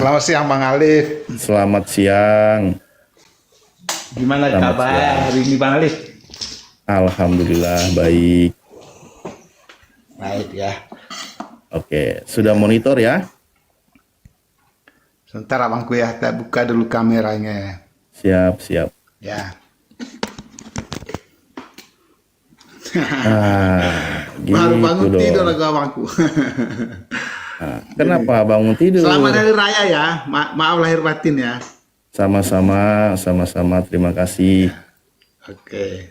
Selamat siang Bang Alif. Selamat siang. Gimana Selamat kabar siang. hari ini Bang Alif? Alhamdulillah baik. Baik ya. Oke, sudah monitor ya? Sebentar abangku ya, kita buka dulu kameranya Siap, siap. ya. Baru Gitu bangun tidur dong. aku abangku. Kenapa bangun tidur? Selamat Hari Raya ya. Maaf lahir batin ya. Sama-sama, sama-sama. Terima kasih. Oke.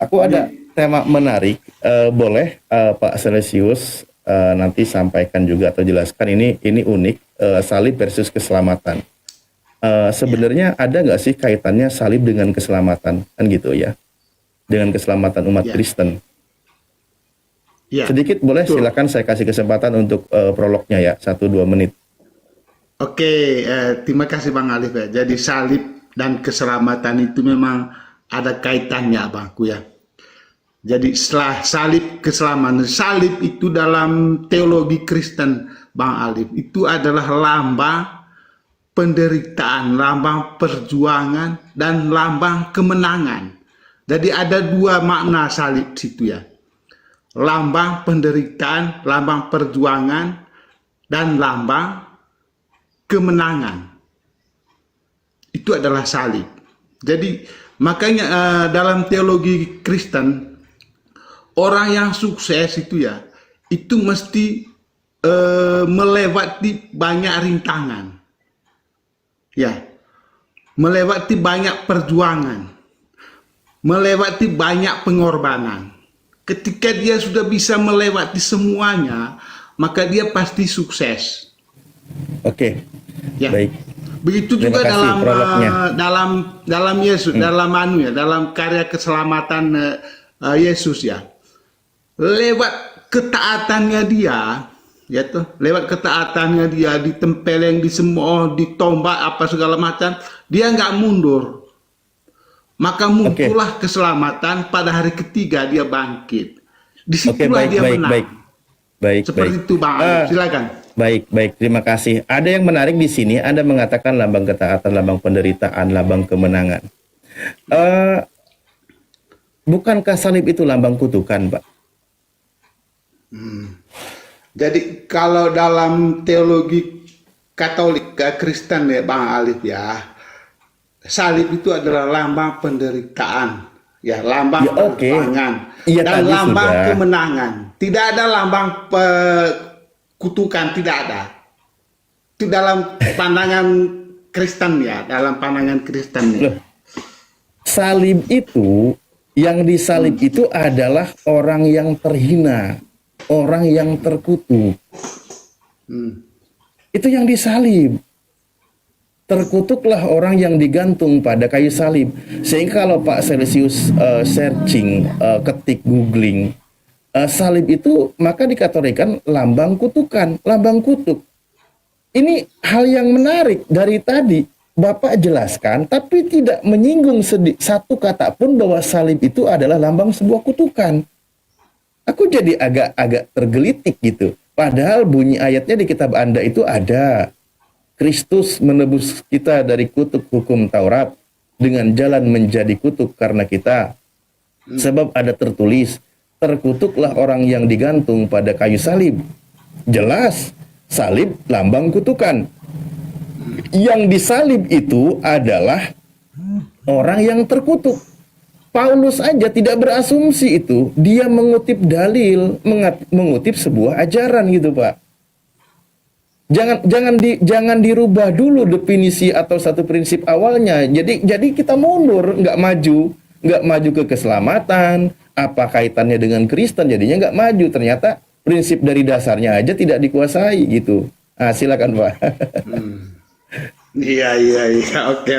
Aku ada tema menarik. Boleh Pak Celesius nanti sampaikan juga atau jelaskan ini unik. Salib versus keselamatan. Sebenarnya ada nggak sih kaitannya salib dengan keselamatan kan gitu ya? Dengan keselamatan umat Ya. Kristen. Ya. Sedikit boleh, Betul. silakan saya kasih kesempatan untuk prolognya ya, 1-2 menit. Oke, terima kasih Bang Alif ya. Jadi salib dan keselamatan itu memang ada kaitannya abangku ya. Jadi setelah salib keselamatan, salib itu dalam teologi Kristen Bang Alif itu adalah lambang penderitaan, lambang perjuangan dan lambang kemenangan. Jadi ada dua makna salib situ ya. Lambang penderitaan, lambang perjuangan dan lambang kemenangan. Itu adalah salib. Jadi makanya dalam teologi Kristen orang yang sukses itu ya, itu mesti melewati banyak rintangan. Ya. Melewati banyak perjuangan. Melewati banyak pengorbanan. Ketika dia sudah bisa melewati semuanya, maka dia pasti sukses. Oke, Ya. baik. Begitu Terima juga kasih dalam prolognya. dalam Yesus, dalam karya keselamatan Yesus ya. Lewat ketaatannya dia, ya tuh, lewat ketaatannya dia ditempeleng, disemua, ditombak apa segala macam, dia nggak mundur. Maka muncullah keselamatan pada hari ketiga dia bangkit. Oke, Disitulah baik, dia baik, menang. baik. Baik, Seperti baik. itu Bang Alif, silakan. Baik, baik. Terima kasih. Ada yang menarik di sini. Anda mengatakan lambang ketaatan, lambang penderitaan, lambang kemenangan. Bukankah salib itu lambang kutukan, Pak? Jadi kalau dalam teologi Katolik Kristen ya Bang Alif ya, salib itu adalah lambang penderitaan, ya lambang Ya, oke. perjuangan Iya, dan tadi lambang sudah. kemenangan. Tidak ada lambang kutukan, tidak ada. Itu dalam pandangan Kristen ya, dalam pandangan Kristen ya. Loh, salib itu, yang disalib itu adalah orang yang terhina, orang yang terkutuk. Itu yang disalib. Terkutuklah orang yang digantung pada kayu salib. Sehingga kalau Pak Celesius searching, ketik googling, salib itu maka dikategorikan lambang kutukan, lambang kutuk. Ini hal yang menarik dari tadi. Bapak jelaskan, tapi tidak menyinggung satu kata pun bahwa salib itu adalah lambang sebuah kutukan. Aku jadi agak tergelitik gitu. Padahal bunyi ayatnya di kitab Anda itu ada. Kristus menebus kita dari kutuk hukum Taurat dengan jalan menjadi kutuk karena kita. Sebab ada tertulis, terkutuklah orang yang digantung pada kayu salib. Jelas, salib lambang kutukan. Yang disalib itu adalah orang yang terkutuk. Paulus aja tidak berasumsi itu. Dia mengutip dalil, mengutip sebuah ajaran gitu, Pak. Jangan dirubah dulu definisi atau satu prinsip awalnya. Jadi kita mundur, nggak maju ke keselamatan. Apa kaitannya dengan Kristen? Jadinya nggak maju. Ternyata prinsip dari dasarnya aja tidak dikuasai gitu. Nah, silakan Pak. Iya, oke.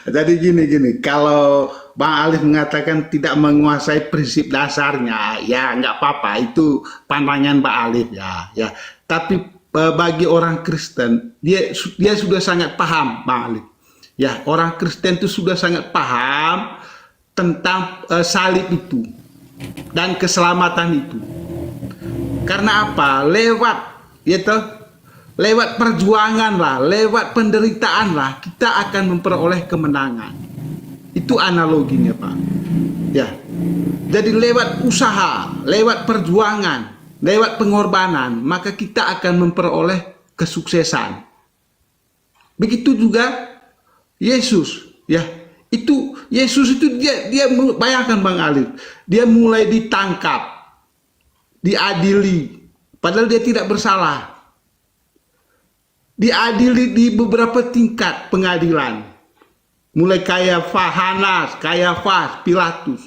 Jadi gini, kalau Bang Alif mengatakan tidak menguasai prinsip dasarnya, ya nggak apa-apa, itu pandangan Bang Alif ya. Tapi bagi orang Kristen, dia sudah sangat paham Bang Alif. Ya, orang Kristen itu sudah sangat paham tentang salib itu dan keselamatan itu. Karena apa? Lewat lewat perjuangan lah, lewat penderitaan lah, kita akan memperoleh kemenangan. Itu analoginya, Pak. Ya. Jadi lewat usaha, lewat perjuangan, lewat pengorbanan, maka kita akan memperoleh kesuksesan. Begitu juga Yesus, ya. Itu Yesus itu dia bayangkan Bang Alif, dia mulai ditangkap, diadili, padahal dia tidak bersalah. Diadili di beberapa tingkat pengadilan, mulai Kayafas, Pilatus,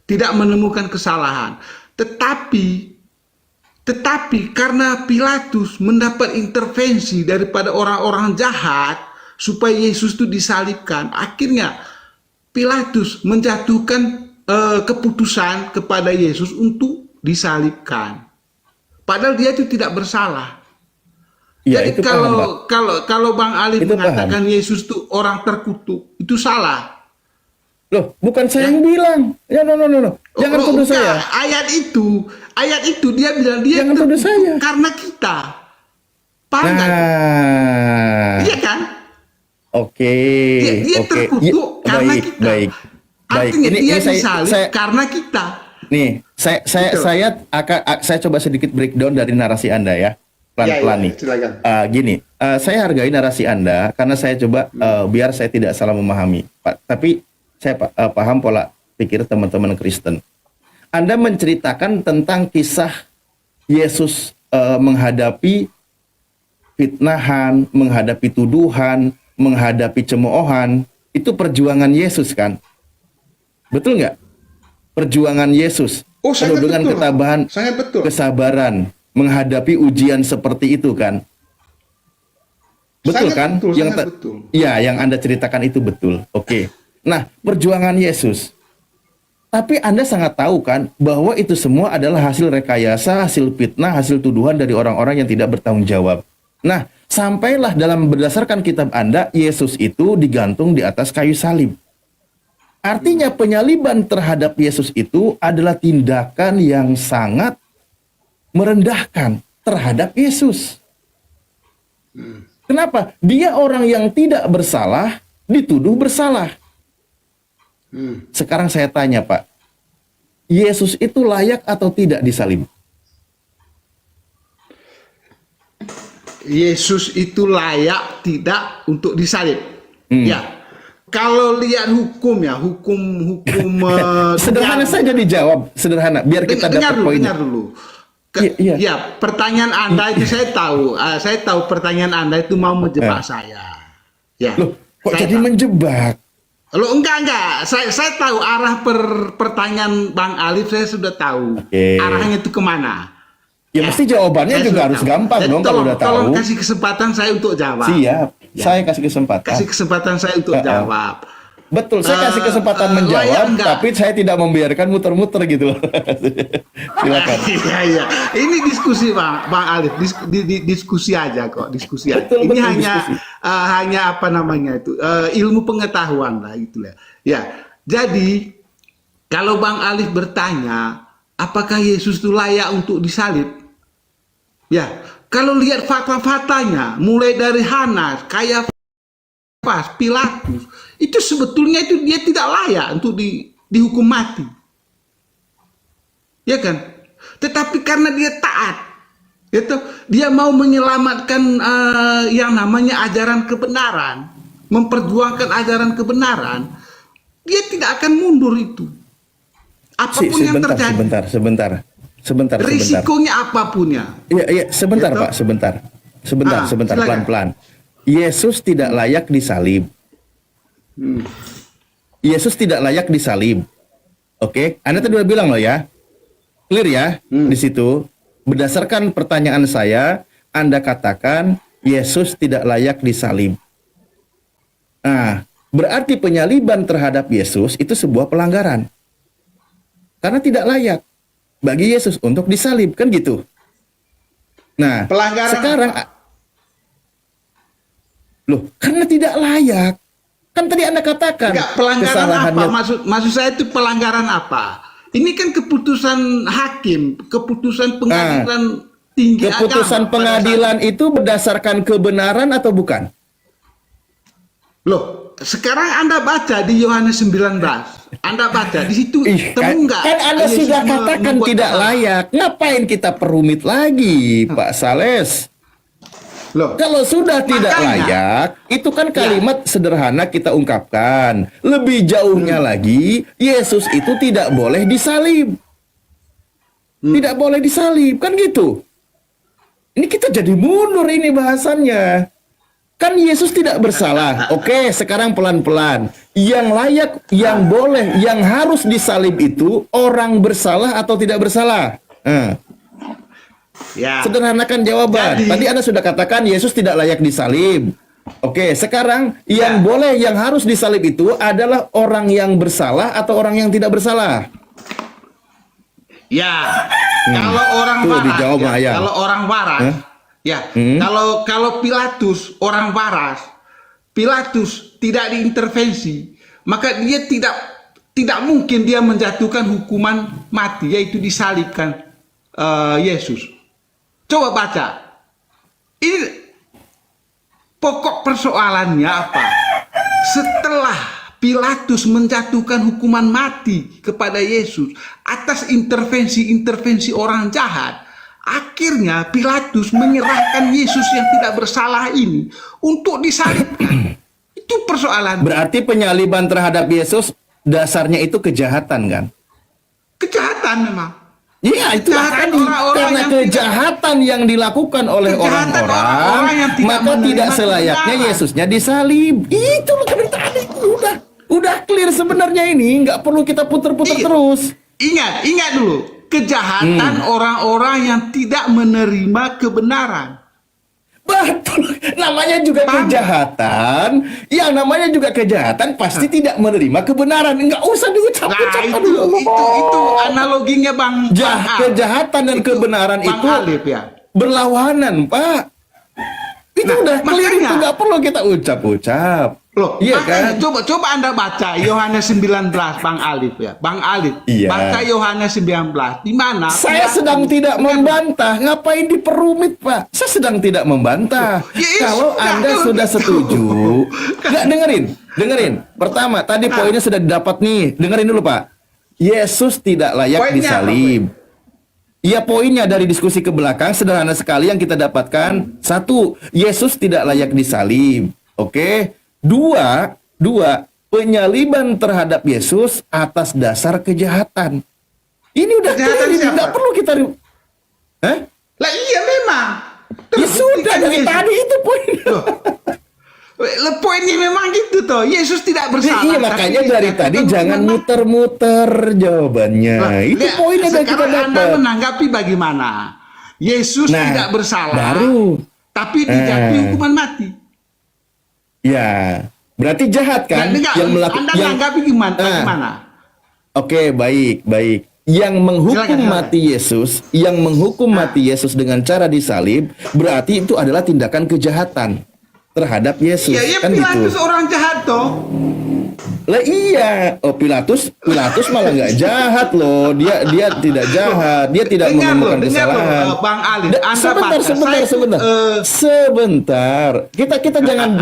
tidak menemukan kesalahan. Tetapi karena Pilatus mendapat intervensi daripada orang-orang jahat supaya Yesus itu disalibkan, akhirnya Pilatus menjatuhkan keputusan kepada Yesus untuk disalibkan. Padahal dia itu tidak bersalah. Ya, Jadi itu paham, Pak. kalau Bang Ali Itu mengatakan Yesus itu orang terkutuk, itu salah. Loh, bukan saya yang bilang. Ya, no. Jangan tuduh Enggak. saya. Ayat itu dia bilang dia Jangan tuduh terkutuk saya. karena kita. Paham nggak? Nah, Iya kan? oke. Dia oke. terkutuk karena Baik, kita. baik. Artinya Ini dia saya, disalib karena kita. nih, Betul. saya coba sedikit breakdown dari narasi Anda ya. Pelan-pelan nih. Silakan. Gini, saya hargai narasi Anda karena saya coba biar saya tidak salah memahami. Pak, tapi saya paham pola pikir teman-teman Kristen. Anda menceritakan tentang kisah Yesus menghadapi fitnahan, menghadapi tuduhan, menghadapi cemoohan. Itu perjuangan Yesus kan? Betul nggak? Perjuangan Yesus Oh, penuh sangat dengan betul. ketabahan, Sangat betul. kesabaran, menghadapi ujian seperti itu kan? Betul Sangat kan? betul, yang sangat betul. Ya, yang Anda ceritakan itu betul. Oke. Nah, perjuangan Yesus. Tapi Anda sangat tahu kan bahwa itu semua adalah hasil rekayasa, hasil fitnah, hasil tuduhan dari orang-orang yang tidak bertanggung jawab. Nah, sampailah berdasarkan kitab Anda, Yesus itu digantung di atas kayu salib. Artinya penyaliban terhadap Yesus itu adalah tindakan yang sangat merendahkan terhadap Yesus. Kenapa? Dia orang yang tidak bersalah, dituduh bersalah. Sekarang saya tanya, Pak, Yesus itu layak atau tidak disalib? Yesus itu layak tidak untuk disalib. Ya. Kalau lihat hukum ya, hukum Sederhana saja dijawab, sederhana, biar kita dapat poinnya. dengar dulu. Iya. Ya, pertanyaan Anda itu saya tahu. Saya tahu pertanyaan Anda itu mau menjebak saya. Ya. Loh, kok Saya jadi tahu. menjebak? Loh, enggak. Saya tahu arah pertanyaan Bang Alif, saya sudah tahu. Oke. Arahnya itu kemana. Ya, mesti jawabannya saya juga sudah harus tahu. gampang dong kalau udah tahu. Tolong kasih kesempatan saya untuk jawab. Siap, Ya. saya kasih kesempatan. Kasih kesempatan saya untuk jawab. Betul, saya kasih kesempatan layak menjawab, enggak? tapi saya tidak membiarkan muter-muter gitu loh. Silakan. Iya. Ini diskusi Bang Alif, diskusi aja kok, diskusi aja. Betul, Ini betul, hanya diskusi. hanya apa namanya itu ilmu pengetahuan lah itulah. Ya, jadi kalau Bang Alif bertanya apakah Yesus itu layak untuk disalib? Ya, kalau lihat fakta-faktanya, mulai dari Hanas, Kayafas, Pilatus, itu sebetulnya itu dia tidak layak untuk dihukum mati. Ya kan? Tetapi karena dia taat, gitu, dia mau menyelamatkan yang namanya ajaran kebenaran, memperjuangkan ajaran kebenaran, dia tidak akan mundur itu. Apapun yang terjadi. Sebentar. Risikonya apapun ya. Iya, sebentar Gitu? Pak, sebentar, Silakan. pelan-pelan. Yesus tidak layak disalib. Yesus tidak layak disalib. Oke, Anda tadi udah bilang loh ya. Clear ya di situ. Berdasarkan pertanyaan saya, Anda katakan Yesus tidak layak disalib. Nah, berarti penyaliban terhadap Yesus itu sebuah pelanggaran. Karena tidak layak bagi Yesus untuk disalib, kan gitu. Nah, Pelanggaran sekarang loh, karena tidak layak. Kan tadi Anda katakan Enggak, pelanggaran apa? kesalahannya. Maksud saya itu pelanggaran apa? Ini kan keputusan hakim, keputusan pengadilan tinggi Keputusan agama pada pengadilan itu berdasarkan kebenaran atau bukan? Loh, sekarang Anda baca di Yohanes 19. Anda baca di situ temu nggak? Kan Anda Yesus sudah katakan membuat tidak kesalahan? layak. Ngapain kita perumit lagi, Pak Sales? Loh, Kalau sudah tidak makanya- layak, itu kan kalimat sederhana kita ungkapkan. Lebih jauhnya lagi, Yesus itu tidak boleh disalib. Tidak boleh disalib, kan gitu. Ini kita jadi mundur ini bahasannya. Kan Yesus tidak bersalah. Oke, sekarang pelan-pelan. Yang layak, yang boleh, yang harus disalib itu orang bersalah atau tidak bersalah? ya. Sederhanakan jawaban. Jadi- Tadi Anda sudah katakan Yesus tidak layak disalib. Oke, sekarang yang boleh, yang harus disalib itu adalah orang yang bersalah atau orang yang tidak bersalah? Ya, kalau orang Tuh, waras, dijawab, ya, Ayang. kalau orang waras, Hah? ya, kalau Pilatus orang waras, Pilatus tidak diintervensi, maka dia tidak mungkin dia menjatuhkan hukuman mati, yaitu disalibkan Yesus. Coba baca, ini pokok persoalannya apa? Setelah Pilatus menjatuhkan hukuman mati kepada Yesus atas intervensi-intervensi orang jahat, akhirnya Pilatus menyerahkan Yesus yang tidak bersalah ini untuk disalibkan. Itu persoalan. Berarti penyaliban terhadap Yesus dasarnya itu kejahatan kan? Kejahatan memang. Iya, itu Kejahatan tadi. orang-orang Karena yang kejahatan yang dilakukan oleh Kejahatan orang-orang orang-orang, yang tidak maka menerima tidak selayaknya kebenaran. Yesusnya disalib. Itu loh dari tadi. Udah clear sebenarnya ini. Nggak perlu kita puter-puter Iya. terus. Ingat dulu. Kejahatan orang-orang yang tidak menerima kebenaran. Betul. Namanya juga Paham? kejahatan. Yang namanya juga kejahatan pasti tidak menerima kebenaran. Nggak usah diucap-ucap. Nah, Aduh, itu analoginya Bang. Kejahatan dan Itu kebenaran Bang itu Alif ya. berlawanan, Pak. Itu Nah, udah clear, makanya. itu nggak perlu kita ucap-ucap. Loh, Iya makanya kan? coba Anda baca Yohanes 19 Bang Alif ya. Bang Alif, Iya. baca Yohanes 19 di mana Saya Pilatus- sedang tidak membantah. Ngapain diperumit, Pak? Saya sedang tidak membantah. Ya, Kalau sudah, Anda kalau sudah gitu. setuju, nggak dengerin. Pertama, tadi poinnya sudah didapat nih. Dengerin dulu, Pak. Yesus tidak layak Poinnya disalib. Iya, poinnya dari diskusi ke belakang sederhana sekali yang kita dapatkan. Satu, Yesus tidak layak disalib. Oke. Dua, penyaliban terhadap Yesus atas dasar kejahatan. Ini udah Kejahatan clear, ini siapa? nggak perlu kita Hah? Lah iya memang. Ya sudah Terbuktikan dari Yesus. tadi itu poin. Loh, poinnya memang gitu toh. Yesus tidak bersalah. Iya, tapi makanya dari dijatuhkan tadi hukuman jangan mati. muter-muter jawabannya. Lah, Itu lihat, poinnya udah kita sekarang Anda dapat. menanggapi bagaimana? Yesus Nah, tidak bersalah. baru. Tapi dijatuhi hukuman mati. Ya, berarti jahat kan? Nah, enggak, yang melakukan Anda menanggapi gimana? Bagaimana? Oke, baik. Yang menghukum Silakan. mati Yesus, yang menghukum mati Yesus dengan cara disalib, berarti itu adalah tindakan kejahatan terhadap Yesus, Ya, kan Pilatus gitu. orang jahat toh. Lah iya, Pilatus malah nggak jahat loh. Dia tidak jahat, dia tidak Dengar menemukan loh, kesalahan. Bang Ali. Anda Sebentar, baca. sebentar. Kita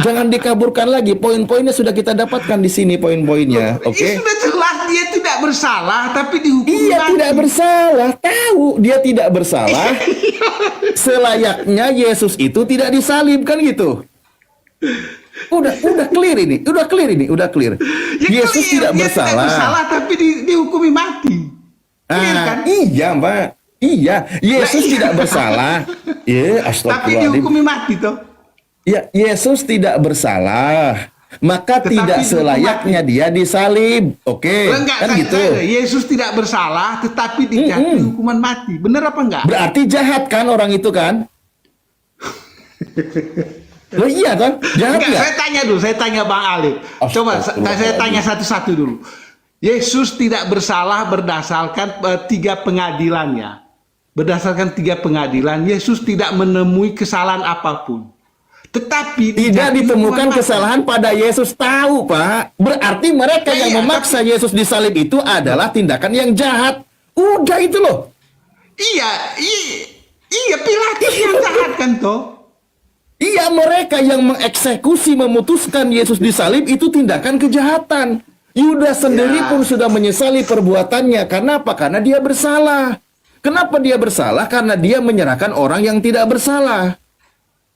jangan dikaburkan lagi. Poin-poinnya sudah kita dapatkan di sini poin-poinnya. Ini Oke? sudah jelas dia tidak bersalah, tapi dihukum Iya, mati. tidak bersalah. Tahu dia tidak bersalah. Selayaknya Yesus itu tidak disalib kan gitu. Udah clear ini. Udah clear. Ya, Yesus clear, tidak dia bersalah. tidak bersalah, tapi dihukumi mati. Clear kan? Iya, Mbak. Iya, Yesus Lah, iya. tidak bersalah. Ya, Tapi astagfirullahaladzim. dihukumi mati toh. Ya, Yesus tidak bersalah. Maka Tetapi tidak dihukum selayaknya dia disalib. Oke, Enggak, kan gitu. Yesus tidak bersalah, tetapi dijatuhi hukuman mati. Benar apa enggak? Berarti jahat kan orang itu kan? Loh iya kan? Jahat Enggak, nggak? saya tanya Bang Ali. Coba saya tanya satu-satu dulu. Yesus tidak bersalah berdasarkan tiga pengadilannya. Berdasarkan tiga pengadilan, Yesus tidak menemui kesalahan apapun. Tetapi Tidak dijatuhi ditemukan hukuman mati. kesalahan pada Yesus, tahu Pak. Berarti mereka Ya, yang iya, memaksa Yesus disalib itu adalah tindakan yang jahat. Udah itu loh. Iya, Iya, Pilatus yang jahat kan toh. Iya, mereka yang mengeksekusi, memutuskan Yesus disalib itu tindakan kejahatan. Yudas sendiri Ya. pun sudah menyesali perbuatannya. Karena apa? Karena dia bersalah. Kenapa dia bersalah? Karena dia menyerahkan orang yang tidak bersalah.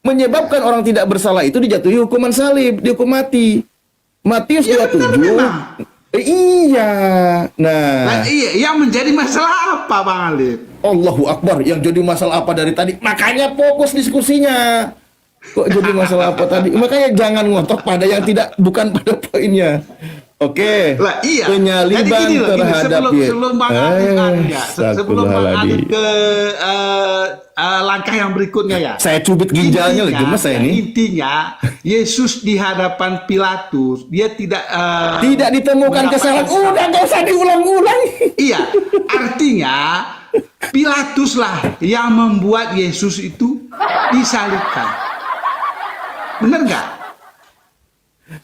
Menyebabkan orang tidak bersalah itu dijatuhi hukuman salib, dihukum mati. Matius Ya, benar 27. memang. Iya. Nah, Nah, iya, yang menjadi masalah apa, Bang Alif? Allahu Akbar, yang jadi masalah apa dari tadi? Makanya fokus diskusinya. Kok jadi masalah apa tadi? Makanya jangan ngotot pada yang bukan pada poinnya. Oke. Lah iya. Penyaliban Jadi gini loh, terhadap sebelum Bang Alif sebelum Bang Alif Astagfirullahaladzim. ke langkah yang berikutnya ya. Saya cubit ginjalnya lagi, gemes saya ini. Intinya, Yesus di hadapan Pilatus, dia tidak Tidak ditemukan mendapatkan kesalahan. kesalahan. Udah nggak usah diulang-ulang. Iya, artinya Pilatus lah yang membuat Yesus itu disalibkan. Benar nggak?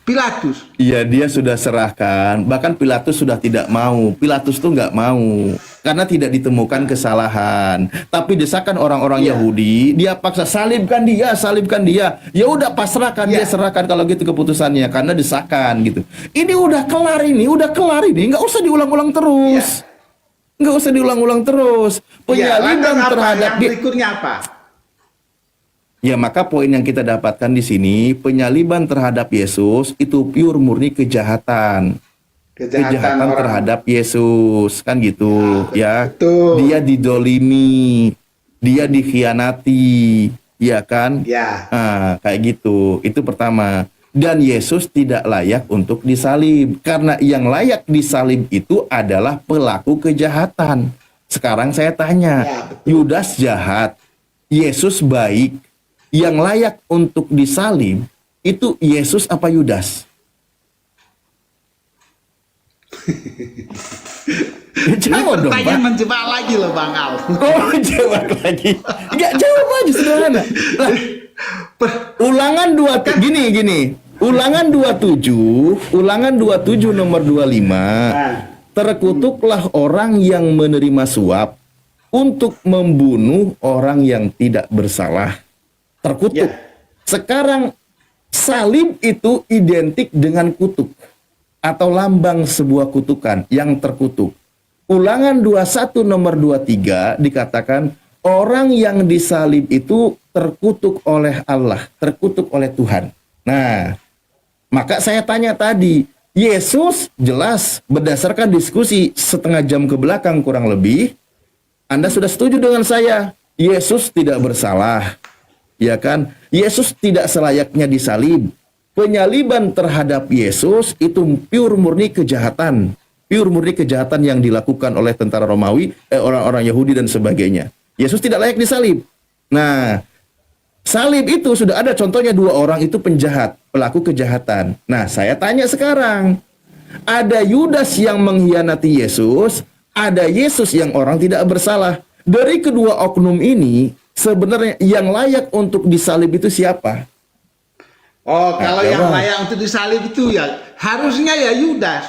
Pilatus. Iya, dia sudah serahkan. Bahkan Pilatus sudah tidak mau. Pilatus tuh nggak mau karena tidak ditemukan kesalahan. Tapi desakan orang-orang Iya. Yahudi, dia paksa salibkan dia, salibkan dia. Ya udah pasrahkan Iya. dia, serahkan kalau gitu keputusannya karena desakan gitu. Ini udah kelar ini, nggak usah diulang-ulang terus. Nggak usah diulang-ulang terus. Iya, Penyaliban lantas apa terhadap yang berikutnya apa? Ya, maka poin yang kita dapatkan di sini, penyaliban terhadap Yesus itu pure murni kejahatan. Kejahatan orang. terhadap Yesus, kan gitu ya. betul. Dia didolimi, dia dikhianati, ya kan? Ya. Nah, kayak gitu. Itu pertama. Dan Yesus tidak layak untuk disalib karena yang layak disalib itu adalah pelaku kejahatan. Sekarang saya tanya, Ya, betul. Yudas jahat, Yesus baik. Yang layak untuk disalib itu Yesus apa Yudas? Jawab dong, Pak. Pertanyaan menjebak lagi loh, Bang Al. Oh, jawab lagi. Enggak, jawab aja sederhana. Lah, ulangan 2 gini. Ulangan 27 nomor 25. Terkutuklah orang yang menerima suap untuk membunuh orang yang tidak bersalah. Terkutuk. Ya. Sekarang salib itu identik dengan kutuk atau lambang sebuah kutukan yang terkutuk. Ulangan 21 nomor 23 dikatakan orang yang disalib itu terkutuk oleh Allah, terkutuk oleh Tuhan. Nah, maka saya tanya tadi, Yesus jelas berdasarkan diskusi setengah jam ke belakang kurang lebih, Anda sudah setuju dengan saya, Yesus tidak bersalah. Ya kan? Yesus tidak selayaknya disalib. Penyaliban terhadap Yesus itu pure murni kejahatan. Pure murni kejahatan yang dilakukan oleh tentara Romawi, orang-orang Yahudi dan sebagainya. Yesus tidak layak disalib. Nah, salib itu sudah ada contohnya 2 orang itu penjahat, pelaku kejahatan. Nah, saya tanya sekarang, ada Yudas yang mengkhianati Yesus, ada Yesus yang orang tidak bersalah. Dari kedua oknum ini, sebenarnya yang layak untuk disalib itu siapa? Oh, kalau Ada, yang Bang. layak untuk disalib itu ya harusnya ya Yudas.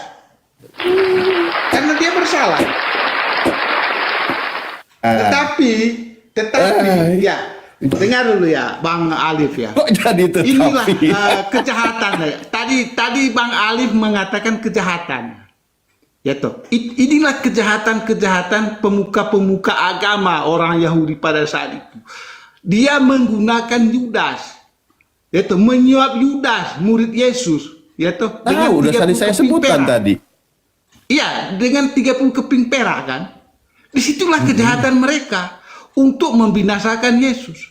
Karena dia bersalah. Tetapi ya, dengar dulu ya, Bang Alif ya. Kok jadi itu Inilah tapi? kejahatan ya. Tadi Bang Alif mengatakan kejahatan. Ya toh. Inilah kejahatan pemuka-pemuka agama orang Yahudi pada saat itu. Dia menggunakan Yudas. Ya toh, menyuap Yudas, murid Yesus. Ya toh, Tahu, udah 30 tadi saya keping sebutkan perak. tadi. Iya, dengan 30 keping perak kan. Disitulah kejahatan mereka untuk membinasakan Yesus.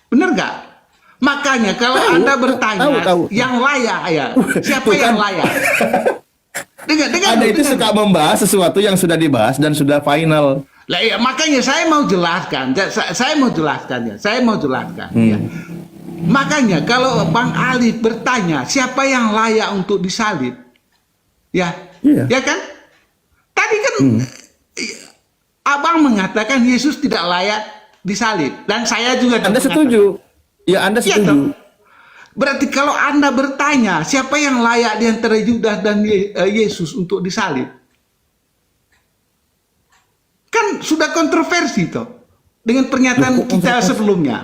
Benar nggak? Makanya kalau Tahu, Anda bertanya tahu. yang layak ya, siapa Tuh yang kan. layak? Dengar, Anda itu dengar. suka membahas sesuatu yang sudah dibahas dan sudah final. Lah, ya, makanya saya mau jelaskan. Saya mau jelaskan ya. Saya mau jelaskan ya. Makanya kalau Bang Alif bertanya siapa yang layak untuk disalib, ya, Iya. ya kan? Tadi kan Abang mengatakan Yesus tidak layak disalib dan saya juga Anda mengatakan. setuju? Ya, Anda Iya setuju. toh. Berarti kalau Anda bertanya siapa yang layak di antara Yudas dan Yesus untuk disalib, kan sudah kontroversi toh. dengan pernyataan Loh, kok kita kontroversi? sebelumnya.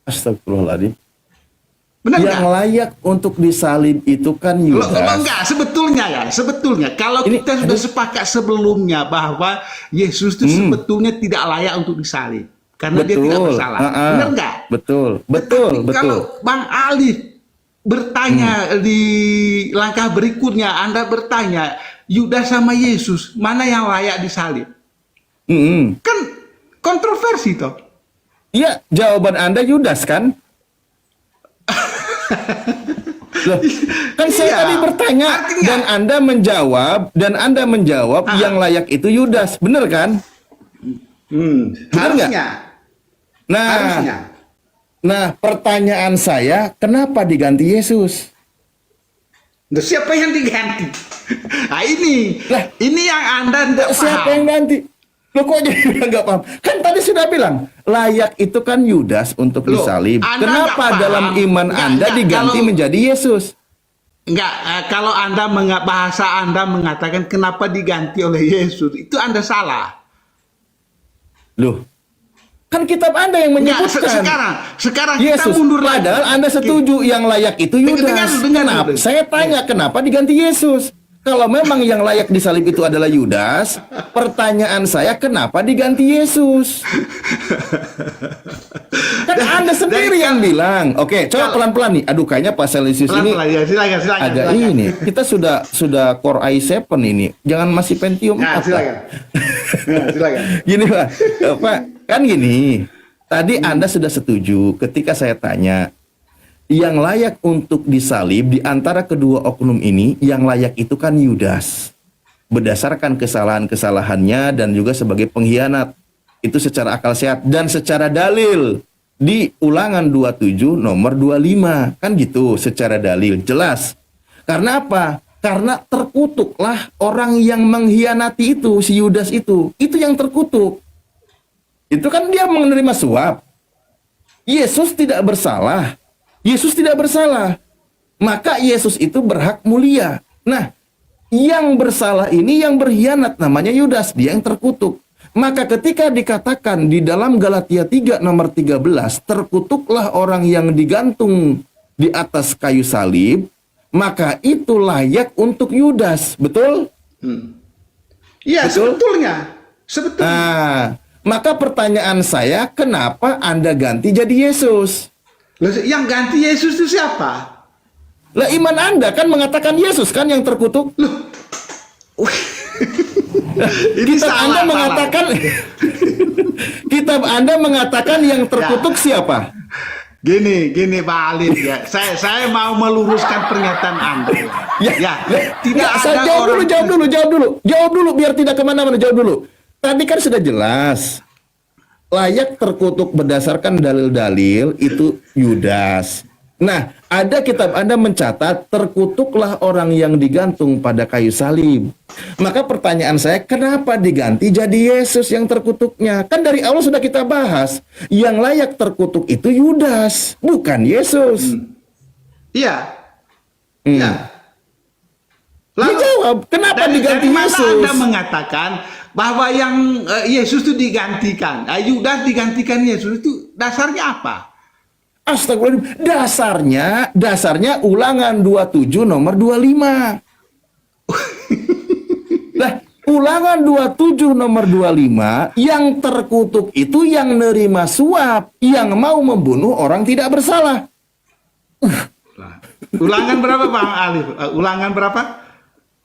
Astagfirullahaladzim. Benar Yang nggak? layak untuk disalib itu kan Loh, Yudas. enggak, sebetulnya kalau Ini- kita sudah sepakat sebelumnya bahwa Yesus itu sebetulnya tidak layak untuk disalib karena dia tidak Betul. bersalah. Ha-ha. Benar nggak? Betul. Tetapi kalau Bang Ali bertanya di langkah berikutnya, Anda bertanya, Yudas sama Yesus, mana yang layak disalib? Mm-mm. Kan kontroversi toh. Iya, jawaban Anda Yudas kan? Loh, kan saya Iya. tadi bertanya Artinya- dan Anda menjawab yang layak itu Yudas, bener kan? Benar nggak? Harusnya. Nah, Harusnya. pertanyaan saya, kenapa diganti Yesus? Nah, siapa yang diganti? Nah ini, Lah, ini yang Anda tidak Siapa paham. yang ganti? Lo kok jadi nggak paham? Kan tadi sudah bilang layak itu kan Yudas untuk Loh, disalib. Anda Kenapa nggak paham? dalam iman Nggak, Anda nggak, diganti kalau- menjadi Yesus? Enggak, kalau Anda bahasa Anda mengatakan kenapa diganti oleh Yesus, itu Anda salah. Loh, kan kitab Anda yang Enggak, menyebutkan sekarang Yesus. kita mundur lagi. Padahal Anda setuju yang layak itu Yudas. Dengar Kenapa? dulu. Saya tanya kenapa diganti Yesus? Kalau memang yang layak disalib itu adalah Yudas, pertanyaan saya kenapa diganti Yesus? Kan Anda sendiri yang bilang. Oke, coba pelan-pelan nih. Aduh, kayaknya Pak Selisius ini Pelan-pelan ya, silakan. agak silakan. ini. Kita sudah Core i7 ini. Jangan masih Pentium Nah, 4. Pak. silakan. Nah, silakan. Gini Pak, Pak, kan gini. Tadi Anda sudah setuju ketika saya tanya yang layak untuk disalib di antara kedua oknum ini, yang layak itu kan Yudas. Berdasarkan kesalahan-kesalahannya dan juga sebagai pengkhianat. Itu secara akal sehat dan secara dalil di Ulangan 27 nomor 25. Kan gitu secara dalil jelas. Karena apa? Karena terkutuklah orang yang mengkhianati itu, si Yudas itu. Itu yang terkutuk. Itu kan dia menerima suap. Yesus tidak bersalah. Yesus tidak bersalah. Maka Yesus itu berhak mulia. Nah, yang bersalah ini yang berkhianat namanya Yudas, dia yang terkutuk. Maka ketika dikatakan di dalam Galatia 3 nomor 13, terkutuklah orang yang digantung di atas kayu salib, maka itu layak untuk Yudas. Betul? Iya, Betul? sebetulnya. Nah, maka pertanyaan saya, kenapa Anda ganti jadi Yesus? Loh, yang ganti Yesus itu siapa? Lah iman Anda kan mengatakan Yesus kan yang terkutuk. Ini Kitab Anda mengatakan Kitab Anda mengatakan yang terkutuk siapa? Gini Pak Alif ya. Saya mau meluruskan pernyataan Anda. Tidak saya ada jawab orang. Jawab dulu biar tidak kemana-mana. Jawab dulu. Tadi kan sudah jelas layak terkutuk berdasarkan dalil-dalil itu Yudas. Nah, ada kitab Anda mencatat terkutuklah orang yang digantung pada kayu salib. Maka pertanyaan saya, kenapa diganti jadi Yesus yang terkutuknya? Kan dari awal sudah kita bahas, yang layak terkutuk itu Yudas, bukan Yesus. Iya. Hmm. Iya. Dia jawab, kenapa diganti dari mana Yesus? Anda mengatakan bahwa yang Yesus itu digantikan, Yudas digantikan Yesus, itu dasarnya apa? Astagfirullahaladzim. Dasarnya Ulangan 27 nomor 25. Lah, Ulangan 27 nomor 25, yang terkutuk itu yang nerima suap, yang mau membunuh orang tidak bersalah. Ulangan berapa Bang Alif? Ulangan berapa?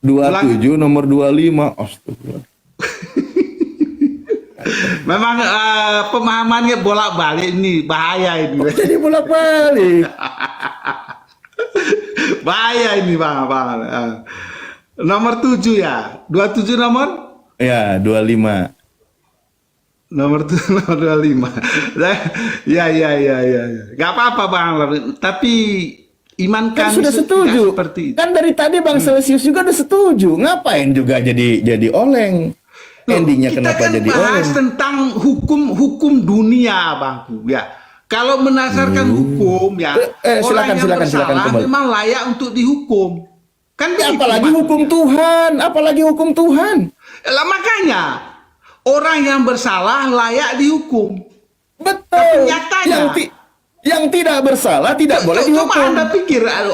27 nomor 25. Astagfirullah. Memang pemahamannya bolak-balik ini, bahaya ini. Jadi bolak-balik. Bahaya ini Bang. Nomor 7 ya. 27 nomor? Ya, 25. Nomor 25. Ya. Gak apa-apa Bang. Tapi iman Kan kami sudah setuju. seperti itu. Kan dari tadi Bang Celsius juga udah setuju. Ngapain juga jadi oleng? Endingnya Kita kenapa kan jadi bahas oleng? tentang hukum dunia Bangku ya. Kalau berdasarkan hukum ya, orang yang silakan bersalah kembali. memang layak untuk dihukum. Kan Ya, begitu, apalagi Bang. hukum Tuhan, apalagi hukum Tuhan. Lah makanya orang yang bersalah layak dihukum. Betul. Nyatanya. Yang tidak bersalah tidak boleh Coba dihukum.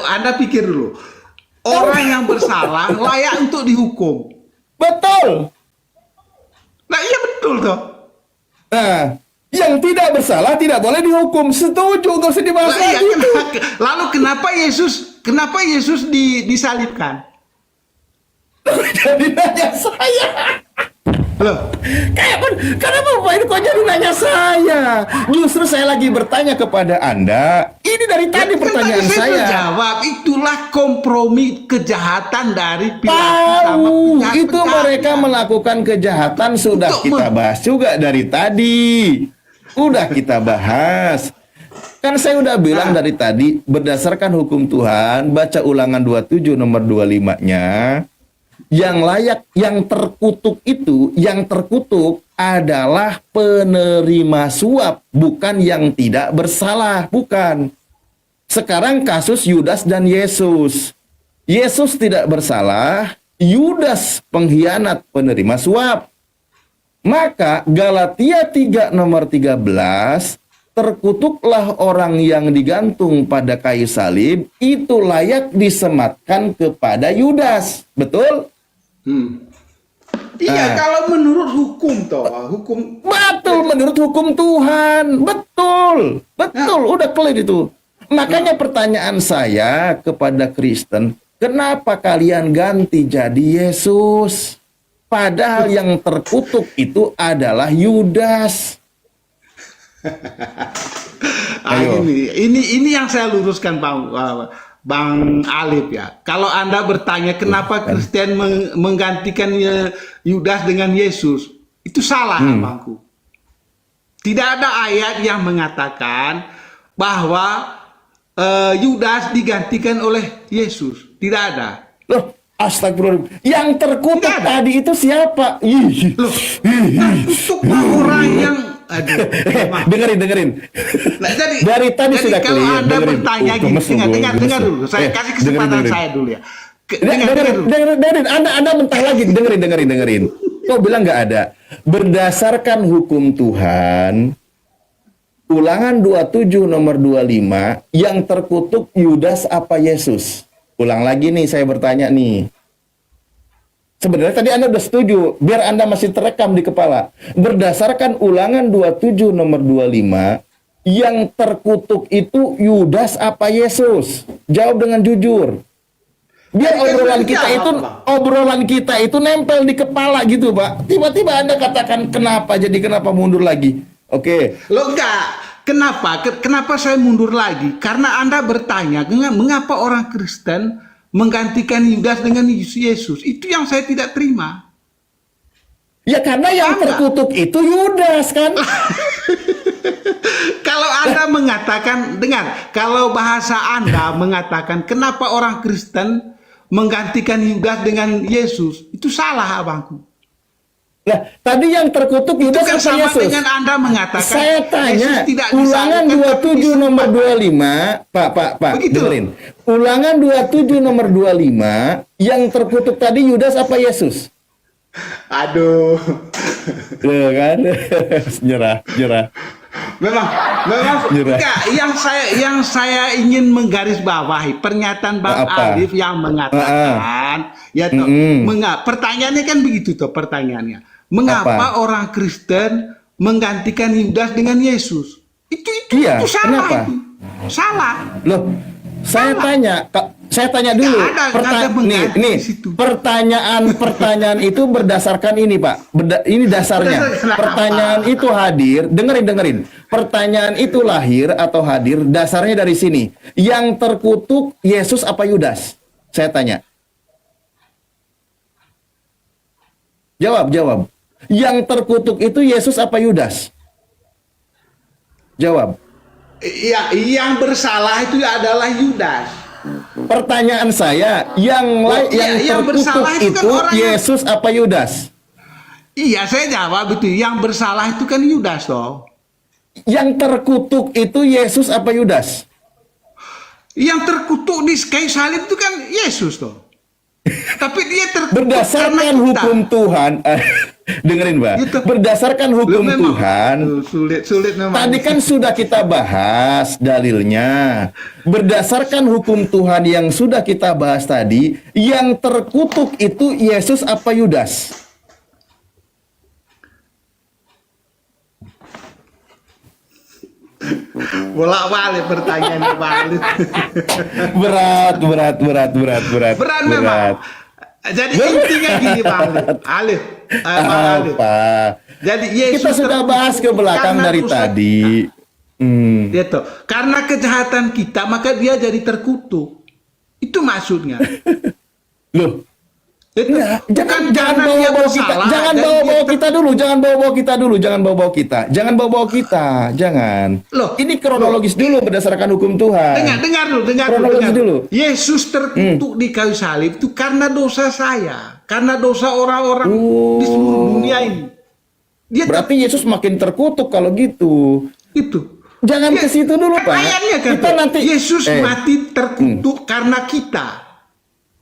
Anda pikir dulu. Orang yang bersalah layak untuk dihukum. Betul. Nah, iya betul toh. Nah, yang tidak bersalah tidak boleh dihukum. Setuju, nggak usah dibahas Lah, iya, lagi itu. lalu kenapa Yesus disalibkan? Jadi nanya saya. Loh, Kenapa Bapak ini kok jadi nanya saya? Justru saya lagi bertanya kepada Anda. Ini dari tadi kan pertanyaan tadi saya. jawab, itulah kompromi kejahatan dari Pilatus sama Tahu, penjahat itu penjahatnya. mereka melakukan kejahatan sudah Untuk kita bahas juga dari tadi. Udah kita bahas. Kan saya udah bilang dari tadi, berdasarkan hukum Tuhan, baca Ulangan 27 nomor 25-nya, yang layak, yang terkutuk itu, yang terkutuk adalah penerima suap, bukan yang tidak bersalah, bukan. Sekarang kasus Yudas dan Yesus. Yesus tidak bersalah, Yudas pengkhianat penerima suap. Maka Galatia 3 nomor 13, terkutuklah orang yang digantung pada kayu salib, itu layak disematkan kepada Yudas. Betul? Iya, kalau menurut hukum toh, hukum Betul, menurut hukum Tuhan. Betul. Betul, udah clear itu. Makanya pertanyaan saya kepada Kristen, kenapa kalian ganti jadi Yesus? Padahal yang terkutuk itu adalah Yudas. Ayo. Ini yang saya luruskan Bang Alif ya. Kalau Anda bertanya kenapa Kristen menggantikan Yudas dengan Yesus, itu salah abangku. Tidak ada ayat yang mengatakan bahwa Yudas digantikan oleh Yesus. Tidak ada. Loh, astagfirullah. Yang terkutuk tadi itu siapa? Loh, terkutuklah orang yang dengerin. Nah, dari tadi sudah kalau clear. Anda bertanya gini, dengar dulu. Saya kasih kesempatan saya dulu ya. Dengerin. Anda mentah lagi. Dengerin. Kau bilang nggak ada. Berdasarkan hukum Tuhan, Ulangan 27 nomor 25, yang terkutuk Yudas apa Yesus? Ulang lagi nih, saya bertanya nih. Sebenarnya tadi Anda udah setuju, biar Anda masih terekam di kepala. Berdasarkan Ulangan 27 nomor 25, yang terkutuk itu Yudas apa Yesus? Jawab dengan jujur. Biar obrolan kita itu nempel di kepala gitu, Pak. Tiba-tiba Anda katakan kenapa mundur lagi? Oke. Loh enggak. Kenapa saya mundur lagi? Karena Anda bertanya, mengapa orang Kristen menggantikan Yudas dengan Yesus? Itu yang saya tidak terima. Ya karena yang terkutuk itu Yudas kan. Kalau Anda mengatakan, kalau bahasa Anda mengatakan kenapa orang Kristen menggantikan Yudas dengan Yesus, itu salah abangku. Nah, tadi yang terkutuk Yudas itu kan sama Yesus. dengan Anda mengatakan saya tanya, Yesus tidak Ulangan 27 nomor 25, Pak, begitu. Dengerin. Ulangan 27 nomor 25, yang terkutuk tadi Yudas apa Yesus? Aduh. Loh kan? Nyerah. Memang enggak, yang saya ingin menggarisbawahi pernyataan Bang Alif yang mengatakan pertanyaannya kan begitu toh pertanyaannya. Mengapa orang Kristen menggantikan Yudas dengan Yesus? Itu salah. Kenapa? Itu. Salah. Loh, saya tanya dulu. Pertanyaan itu berdasarkan ini, Pak. Ini dasarnya. Pertanyaan itu hadir. Dengerin. Pertanyaan itu lahir atau hadir dasarnya dari sini. Yang terkutuk Yesus apa Yudas? Saya tanya. Jawab. Yang terkutuk itu Yesus apa Yudas? Jawab. Iya, yang bersalah itu adalah Yudas. Pertanyaan saya, yang terkutuk itu kan Yesus apa Yudas? Iya, saya jawab itu. Yang bersalah itu kan Yudas toh. Yang terkutuk itu Yesus apa Yudas? Yang terkutuk di kayu salib itu kan Yesus toh. Tapi dia terkutuk berdasarkan hukum Tuhan, dengerin Pak. Gitu. Berdasarkan Lu hukum memang, Tuhan, sulit memang. tadi kan sudah kita bahas dalilnya. Berdasarkan hukum Tuhan yang sudah kita bahas tadi, yang terkutuk itu Yesus apa Yudas? Bolak-balik pertanyaannya balik. Berat Memang. Jadi intinya gini Bang Alif. Bang Alif. Apa? Jadi Yesus Kita sudah bahas ke belakang karena dari dosa tadi. Gitu. Karena kejahatan kita maka dia jadi terkutuk. Itu maksudnya. Loh, Itu. enggak, jangan Bukan karena dia bawa-bawa kita. bersalah, Jangan dan bawa-bawa dia kita dulu, jangan bawa-bawa kita dulu, jangan bawa-bawa kita. Jangan bawa-bawa kita, jangan. Loh, ini kronologis dulu berdasarkan hukum Tuhan. Dengar Kronologis dulu. Yesus terkutuk di kayu salib itu karena dosa saya, karena dosa orang-orang di seluruh dunia ini. Dia Berarti Yesus makin terkutuk kalau gitu. itu. Jangan ke situ dulu, Pak. Ayatnya kan Kita nanti Yesus mati terkutuk karena kita.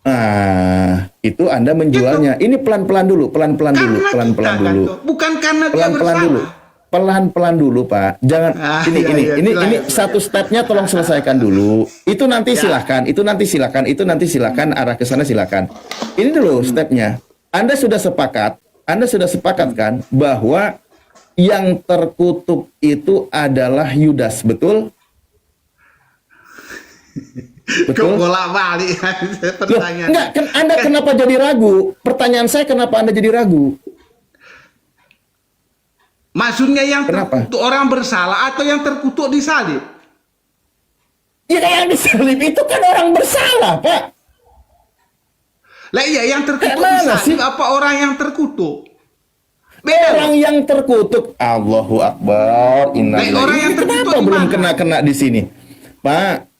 Nah, itu Anda menjualnya. Ini pelan-pelan dulu, pelan-pelan dulu, Karena pelan-pelan kita, dulu. kan, bukan karena dia Pelan-pelan bersalah. dulu. Pelan-pelan dulu, Pak. Jangan ini silakan. satu stepnya tolong selesaikan dulu. Itu nanti silakan, itu nanti silakan arah ke sana silakan. Ini dulu stepnya. Anda sudah sepakat kan bahwa yang terkutuk itu adalah Yudas, betul? Kok bolak-balik pertanyaan. Enggak, kan Anda kenapa jadi ragu? Pertanyaan saya kenapa Anda jadi ragu? Maksudnya yang Kenapa? terkutuk orang bersalah atau yang terkutuk disalib? Ya yang disalib itu kan orang bersalah, Pak. Lah iya, yang terkutuk Mana disalib sih? apa orang yang terkutuk? Beda. Orang yang terkutuk, Allahu Akbar, innalillahi. Orang yang Ini terkutuk kenapa di belum mana? kena di sini, Pak?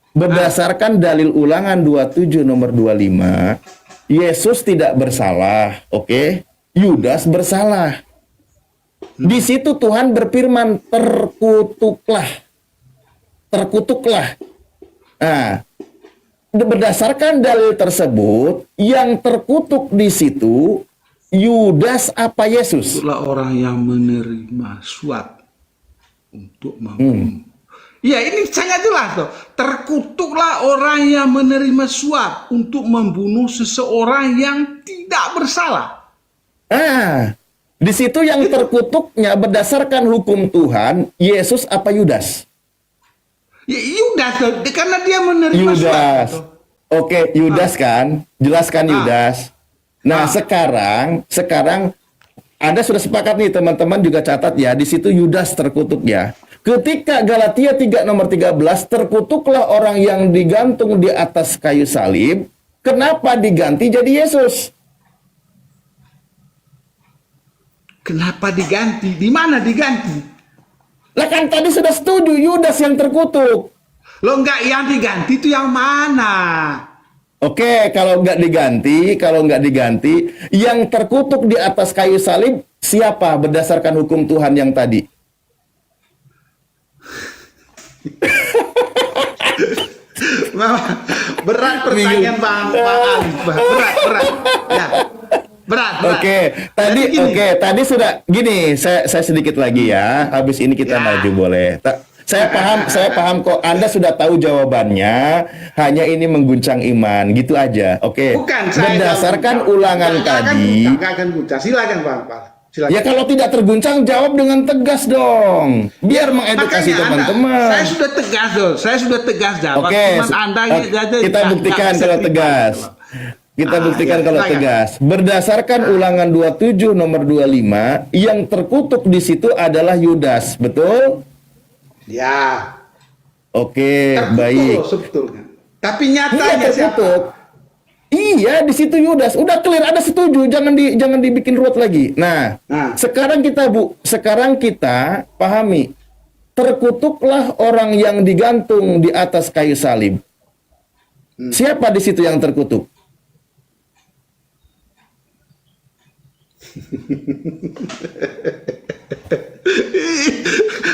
Berdasarkan dalil Ulangan 27 nomor 25, Yesus tidak bersalah, oke? Yudas bersalah. Di situ Tuhan berfirman, terkutuklah. Terkutuklah. Nah, berdasarkan dalil tersebut, yang terkutuk di situ Yudas apa Yesus? Itulah orang yang menerima suap untuk membunuh. Ya ini sangat jelas tuh. Terkutuklah orang yang menerima suap untuk membunuh seseorang yang tidak bersalah. Ah, di situ yang terkutuknya berdasarkan hukum Tuhan, Yesus apa Yudas? Ya, Yudas tuh, karena dia menerima Yudas. suap. Oke, Yudas kan? Jelaskan Yudas. Nah, sekarang Anda sudah sepakat nih teman-teman juga catat ya, di situ Yudas terkutuk ya. Ketika Galatia 3 nomor 13, terkutuklah orang yang digantung di atas kayu salib. Kenapa diganti jadi Yesus? Kenapa diganti? Di mana diganti? Lah kan tadi sudah setuju Yudas yang terkutuk. Lo enggak, yang diganti itu yang mana? Oke, kalau nggak diganti, yang terkutuk di atas kayu salib siapa berdasarkan hukum Tuhan yang tadi? Berat pertanyaan Bang Ali. Berat. Ya. Berat. Oke, tadi sudah gini, saya sedikit lagi ya. Habis ini kita maju boleh. Saya paham kok Anda sudah tahu jawabannya, hanya ini mengguncang iman, gitu aja. Oke. Bukan, saya berdasarkan tahu. ulangan tadi. Enggak akan guncang. Silakan Bang. Silakan. Ya kalau tidak terguncang jawab dengan tegas dong. Biar mengedukasi Makanya teman-teman. saya sudah tegas loh. Saya sudah tegas jawab. Oke, Cuman Anda kita buktikan kalau tegas. Kita buktikan kalau silakan. tegas. Berdasarkan Ulangan 27 nomor 25, yang terkutuk di situ adalah Yudas, betul? Ya. Oke, Terkutuk baik. loh sebetulnya. Tapi Iya nyatanya terkutuk. Iya, di situ Yudas. Udah clear, ada setuju, jangan dibikin ruwet lagi. Nah, sekarang kita pahami. Terkutuklah orang yang digantung di atas kayu salib. Siapa di situ yang terkutuk?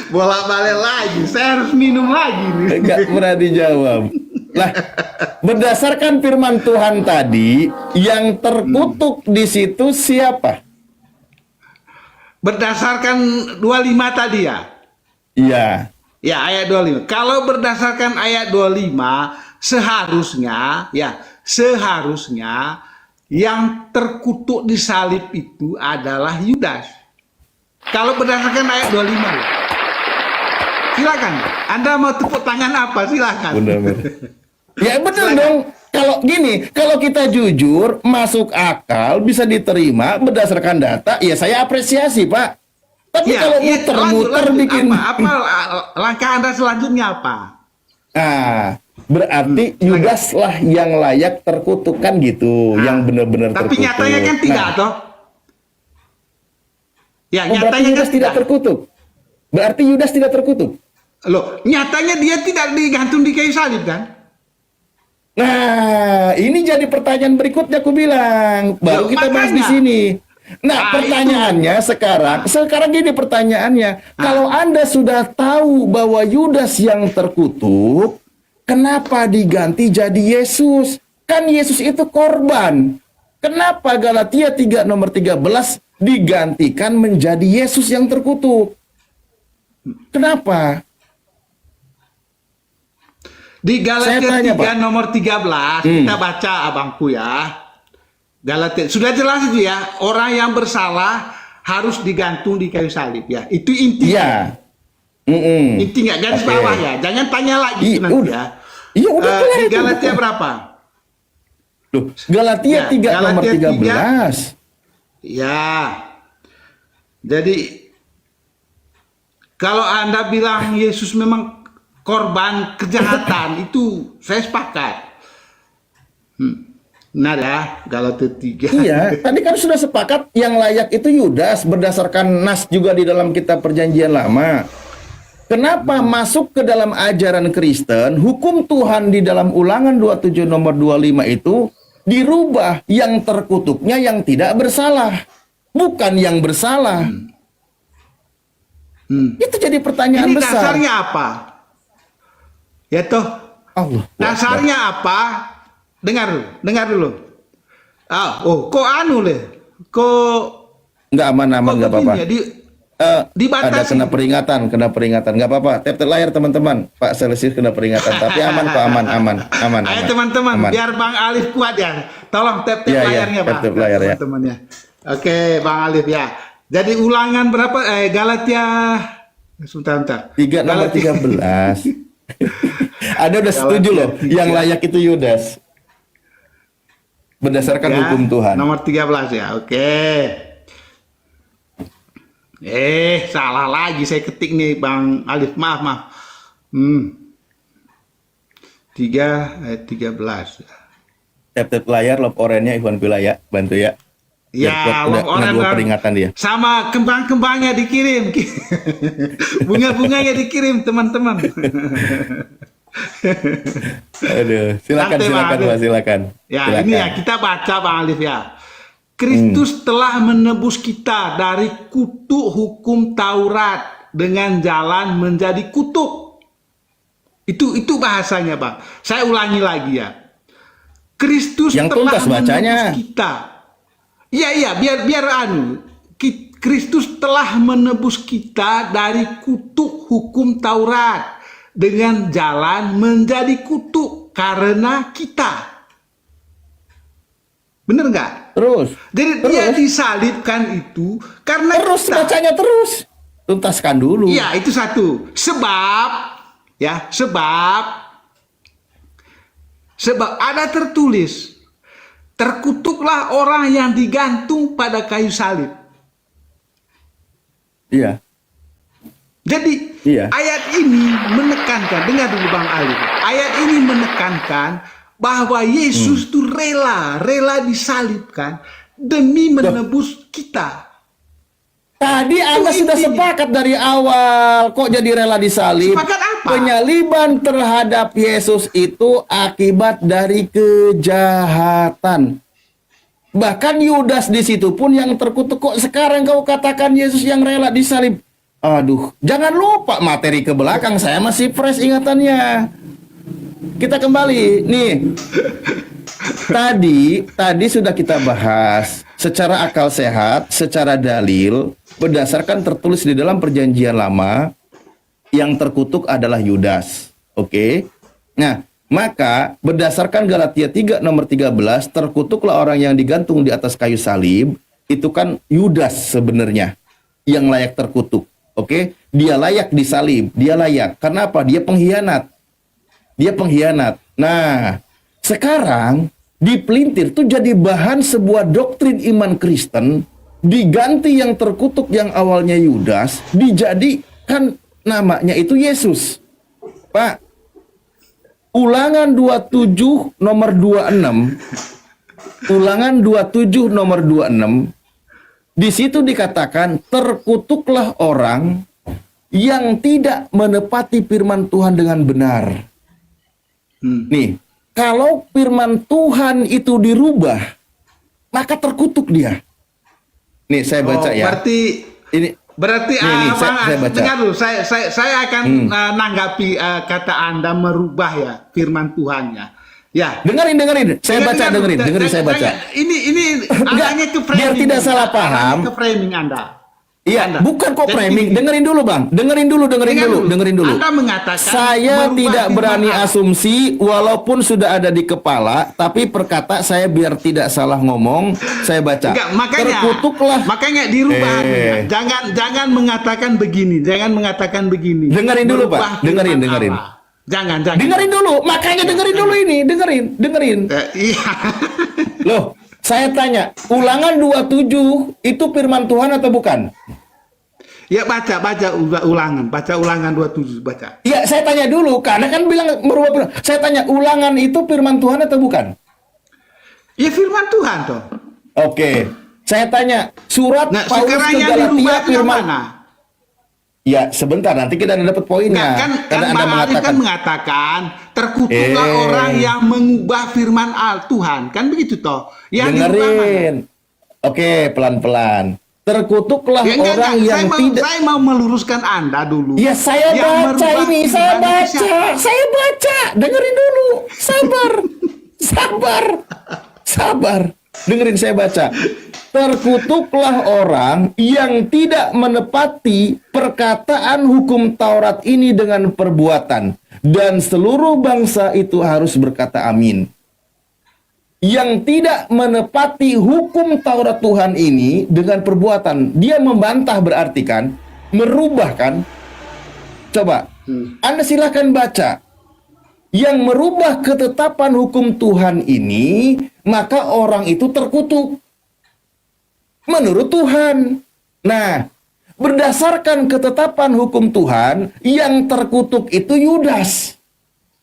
bolak-balik lagi. Saya harus minum lagi nih. Enggak pernah dijawab. Lah, berdasarkan firman Tuhan tadi, yang terkutuk di situ siapa? berdasarkan 25 tadi ya. Iya. Ya, ayat 25. Kalau berdasarkan ayat 25, seharusnya yang terkutuk di salib itu adalah Yudas. Kalau berdasarkan ayat 25. Silakan. Anda mau tepuk tangan apa? Silakan. Benar. Ya betul Silakan. dong. Kalau gini, kalau kita jujur, masuk akal, bisa diterima berdasarkan data, ya saya apresiasi, Pak. Tapi kalau muter-muter bikin... Apa langkah Anda selanjutnya apa? Nah, berarti Yudas lah yang layak terkutuk kan gitu, yang benar-benar terkutuk. Tapi nyatanya kan tidak, toh? Ya, berarti nyatanya Yudas kan tidak terkutuk. Berarti Yudas tidak terkutuk. Loh, nyatanya dia tidak digantung di kayu salib kan? Nah, ini jadi pertanyaan berikutnya aku bilang. Baru kita bahas di makanya. sini. Nah, pertanyaannya sekarang gini pertanyaannya. Kalau Anda sudah tahu bahwa Yudas yang terkutuk, kenapa diganti jadi Yesus? Kan Yesus itu korban. Kenapa Galatia 3 nomor 13 digantikan menjadi Yesus yang terkutuk? Kenapa? Di Galatia Saya tanya, 3 Pak. nomor 13 kita baca abangku ya. Galatia sudah jelas itu ya, orang yang bersalah harus digantung di kayu salib ya. Itu intinya. Iya. Intinya garis bawah ya. Jangan tanya lagi nanti ya. Iya udah kelar Di itu. Galatia berapa? Loh, Galatia 3 nomor Galatia 13. Ya. Jadi kalau Anda bilang Yesus memang korban kejahatan itu saya sepakat. Benar ya, Galatia 3. Iya, tadi kan sudah sepakat yang layak itu Yudas berdasarkan nas juga di dalam kitab Perjanjian Lama. Kenapa masuk ke dalam ajaran Kristen, hukum Tuhan di dalam Ulangan 27 nomor 25 itu dirubah yang terkutuknya yang tidak bersalah, bukan yang bersalah. Itu jadi pertanyaan Ini besar. dasarnya apa? Ya toh, Allah. dasarnya apa? Dengar dulu. Kok anu le? Kok Nggak aman-aman, nggak apa-apa. Dibatasi. Ada kena peringatan, nggak apa-apa. Tap layar teman-teman. Pak Celsius kena peringatan, tapi aman kok, aman. Ayo teman-teman, Aman. biar Bang Alif kuat ya. Tolong tap Iya, layarnya Pak. tap layar ya. Teman-teman ya. Oke, Bang Alif ya. Jadi ulangan berapa? Galatia. Sebentar. 3 nomor 13. Anda udah setuju loh, yang layak itu Yudas. Berdasarkan Ya, hukum Tuhan. Nomor 13 ya. Oke. Salah lagi saya ketik nih Bang Alif. Maaf. 13. Tap layar lop orennya Ikhwan Pilaya, bantu ya. Ya, udah orang dua peringatan dia. sama kembang-kembangnya dikirim. Bunga-bunganya dikirim, teman-teman. Aduh, silakan Santai, Bang Alif. silakan. Ya, Silakan. ini ya kita baca Bang Alif ya. Kristus telah menebus kita dari kutuk hukum Taurat dengan jalan menjadi kutuk. Itu bahasanya, Bang. Saya ulangi lagi ya. Kristus Yang telah tuntas bacanya. menebus kita. Iya, biar Kristus telah menebus kita dari kutuk hukum Taurat dengan jalan menjadi kutuk karena kita. Bener nggak? Terus. Jadi dia disalibkan itu karena Terus kita. bacanya terus. Tuntaskan dulu. Iya, itu satu. Sebab ada tertulis, terkutuklah orang yang digantung pada kayu salib. Iya. Jadi Iya. ayat ini menekankan, dengar dulu Bang Ali. Ayat ini menekankan bahwa Yesus itu rela disalibkan demi menebus kita. Tadi Anda Itu sudah intinya. sepakat dari awal, kok jadi rela disalib? Sepakat apa? Penyaliban terhadap Yesus itu akibat dari kejahatan. Bahkan Yudas di situ pun yang terkutuk. Kok sekarang kau katakan Yesus yang rela disalib? Aduh, jangan lupa materi ke belakang, saya masih fresh ingatannya. Kita kembali nih. Tadi sudah kita bahas secara akal sehat, secara dalil, berdasarkan tertulis di dalam Perjanjian Lama, yang terkutuk adalah Yudas. Oke. Nah, maka berdasarkan Galatia 3 nomor 13, terkutuklah orang yang digantung di atas kayu salib, itu kan Yudas sebenarnya yang layak terkutuk. Oke, dia layak disalib, dia layak. Karena apa? Dia pengkhianat. Dia pengkhianat. Nah, sekarang dipelintir tuh jadi bahan sebuah doktrin iman Kristen, diganti yang terkutuk yang awalnya Yudas, dijadikan namanya itu Yesus. Pak, Ulangan 27 nomor 26, Ulangan 27 nomor 26, di situ dikatakan terkutuklah orang yang tidak menepati firman Tuhan dengan benar. Nih, kalau firman Tuhan itu dirubah, maka terkutuk dia. Nih, saya baca ya. Berarti nih, saya baca. dengar dulu, saya akan nanggapi kata Anda merubah ya firman Tuhannya. Ya. Dengerin. Saya baca, dengerin saya baca. Ini adanya ke framing. Biar tidak salah paham. Ke framing Anda. Iya, bukan kok framing. Dengerin dulu, Bang. Dengerin dulu. Anda mengatakan saya tidak berani asumsi walaupun sudah ada di kepala, tapi perkata saya biar tidak salah ngomong, saya baca. Enggak, makanya dirubah. Jangan mengatakan begini, Dengerin dulu, Pak. Dengerin. Jangan. Dengerin dulu. Makanya dengerin dulu ini. Dengerin. Iya. Loh, saya tanya, Ulangan 27 itu firman Tuhan atau bukan? Ya, baca Ulangan 27, baca. Ya, saya tanya dulu, karena kan bilang merubah. Saya tanya, Ulangan itu firman Tuhan atau bukan? Ya, firman Tuhan toh. Oke. Saya tanya, surat Paulus ke Galatia firman mana? Ya, sebentar, nanti kita dapat poinnya. Karena Anda mengatakan terkutuklah orang yang mengubah firman Tuhan, kan begitu toh? Yang dengerin. Oke, pelan-pelan. Terkutuklah orang yang tidak. Saya mau meluruskan Anda dulu. Ya, saya baca ini, saya baca. Dengerin dulu. Sabar. Dengerin saya baca. Terkutuklah orang yang tidak menepati perkataan hukum Taurat ini dengan perbuatan, dan seluruh bangsa itu harus berkata amin. Yang tidak menepati hukum Taurat Tuhan ini dengan perbuatan, dia membantah berarti kan, merubah kan? Coba, Anda silakan baca. Yang merubah ketetapan hukum Tuhan ini, maka orang itu terkutuk menurut Tuhan. Nah, berdasarkan ketetapan hukum Tuhan, yang terkutuk itu Yudas.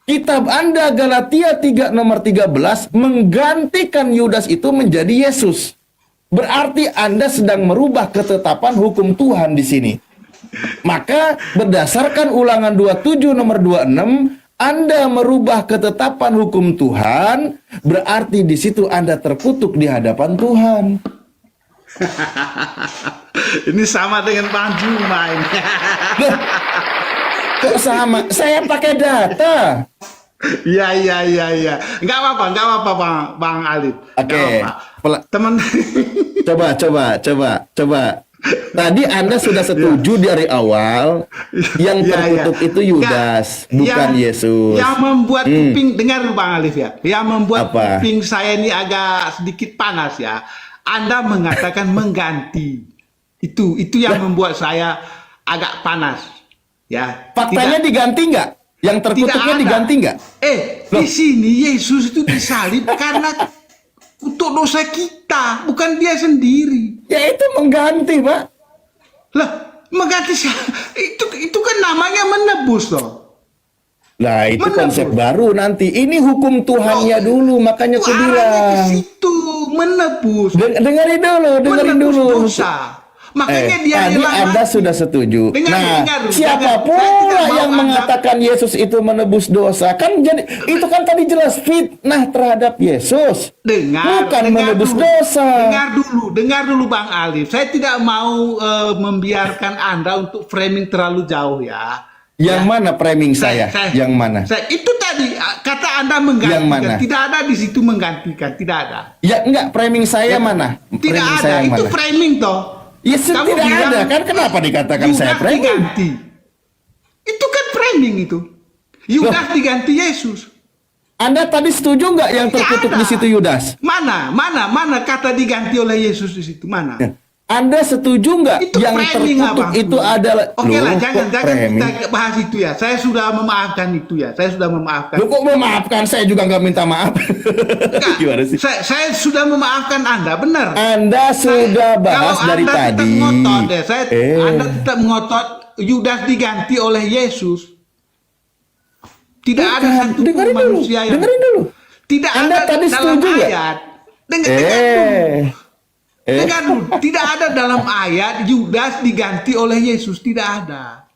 Kitab Anda Galatia 3 nomor 13 menggantikan Yudas itu menjadi Yesus. Berarti Anda sedang merubah ketetapan hukum Tuhan di sini. Maka berdasarkan Ulangan 27 nomor 26, Anda merubah ketetapan hukum Tuhan, berarti di situ Anda terkutuk di hadapan Tuhan. Ini sama dengan Bang Juma ini. Kok sama? Saya pakai data. Iya. Enggak apa-apa Bang Alif. Oke. Teman. Coba. Tadi Anda sudah setuju dari awal yang terkutuk itu Yudas, bukan Yesus. Yang membuat kuping, dengar Bang Alif ya. Yang membuat kuping saya ini agak sedikit panas ya. Anda mengatakan mengganti. Itu yang membuat saya agak panas. Ya. Faktanya diganti nggak? Yang terkutuknya diganti nggak? Di sini Yesus itu disalib karena untuk dosa kita, bukan dia sendiri. Ya itu mengganti, Pak. Lah, mengganti itu kan namanya menebus loh. Nah, itu konsep baru nanti. Ini hukum Tuhannya dulu, makanya aku bilang. Ke situ menebus. Dengerin dulu. Dosa. Makanya tadi Anda sudah setuju. Siapapun yang mengatakan Yesus itu menebus dosa, kan jadi itu kan tadi jelas fitnah terhadap Yesus. Bukan menebus dosa. Dengar dulu Bang Alif. Saya tidak mau membiarkan Anda untuk framing terlalu jauh ya. Yang Ya. mana framing saya? Yang mana? Itu tadi kata Anda Yang menggantikan. mana? Tidak ada di situ menggantikan, tidak ada. Ya enggak, framing saya mana? Tidak Framing ada. saya yang Itu mana? framing toh. Ya Kamu tidak bilang ada kan, kenapa dikatakan Yudas saya framing? diganti. Itu kan framing itu. Yudas diganti Yesus. Anda tadi setuju nggak yang terkutuk ada. di situ Yudas? Mana kata diganti oleh Yesus di situ? Mana? Anda setuju nggak Itu yang framing, terkutuk Abang. itu adalah Oke lah, Loh, jangan kok framing? kita bahas itu ya. Saya sudah memaafkan itu ya. Saya sudah memaafkan. Lu kok memaafkan, saya juga nggak minta maaf. Enggak, Gimana sih? Saya sudah memaafkan Anda, benar. Anda sudah bahas Kalau dari Anda tadi. tetap ngotot ya, Anda tetap ngotot Yudas diganti oleh Yesus. Tidak ada Bukan. satu Dengerin dulu, manusia yang dengerin dulu. tidak Anda ada tadi dalam setuju nggak? ayat. Dengar dulu. Eh. Dengar dulu. Tidak ada dalam ayat Yudas diganti oleh Yesus, tidak ada.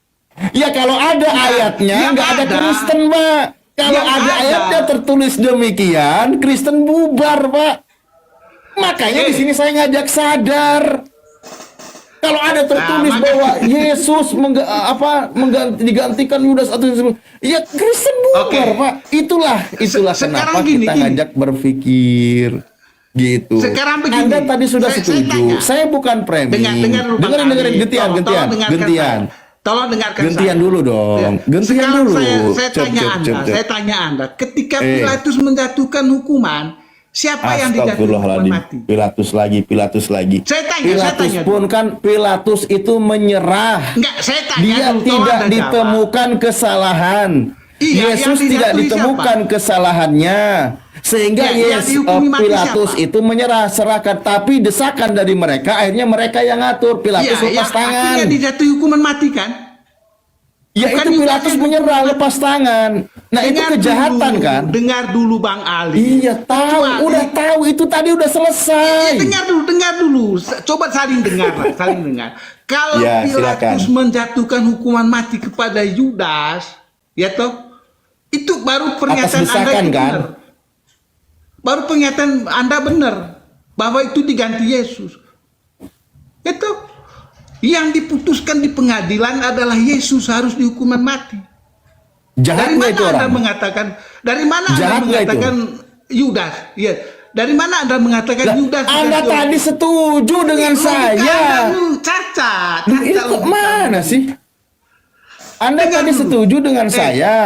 Ya kalau ada ayatnya yang nggak ada ada. Kristen, Pak. Kalau Yang ada ada. ayatnya tertulis demikian, Kristen bubar, Pak. Makanya di sini saya ngajak sadar. Kalau ada tertulis Nah, bahwa Yesus digantikan Yudas atau ya Kristen bubar, Oke. Pak. Itulah Sekarang kenapa gini, kita gini. ngajak berpikir. Gitu. Sekarang begini. Anda tadi sudah Saya setuju. tanya. Saya bukan framing. Dengar dulu, Bang dengerin Ali. gentian. Tolong dengarkan Gentian saya. dulu dong. Ya. Gentian Sekarang dulu. Saya tanya Anda, saya tanya Anda, ketika Pilatus menjatuhkan hukuman, siapa yang dijatuhkan hukuman mati? Pilatus lagi. Saya tanya Pilatus pun dulu. kan Pilatus itu menyerah. Enggak, saya tanya Dia dulu, tolong tidak Anda jawab. ditemukan kesalahan. Iya, Yesus yang tidak dijatuhi ditemukan kesalahannya. Sehingga Yang dihukumi mati Pilatus siapa? itu menyerah, serahkan. Tapi desakan dari mereka, akhirnya mereka yang ngatur. Pilatus Iya, lepas tangan. akhirnya dijatuhi hukuman mati kan? Ya Bukan itu Yudas Pilatus yang menyerah, lepas tangan. Nah itu Dengar kejahatan dulu, kan? Dengar dulu Bang Ali. Iya tahu, udah tahu itu tadi udah selesai. Dengar dulu. Coba saling dengar lah, saling dengar. Kalau Ya, Pilatus silakan. menjatuhkan hukuman mati kepada Yudas, ya toh, itu baru Atas pernyataan Anda desakan, itu kan? benar. Baru pernyataan Anda benar bahwa itu diganti Yesus. Itu yang diputuskan di pengadilan adalah Yesus harus dihukuman mati. Jahat Dari nggak mana itu Anda orang? mengatakan? Dari mana Anda Jahat nggak itu? mengatakan Yudas? Iya. Dari mana Anda mengatakan Lah, Yudas? Anda diganti tadi oleh- setuju dengan Logika saya. Anda cacat. Loh, itu kok mana sih? Anda Dengar tadi dulu. setuju dengan saya.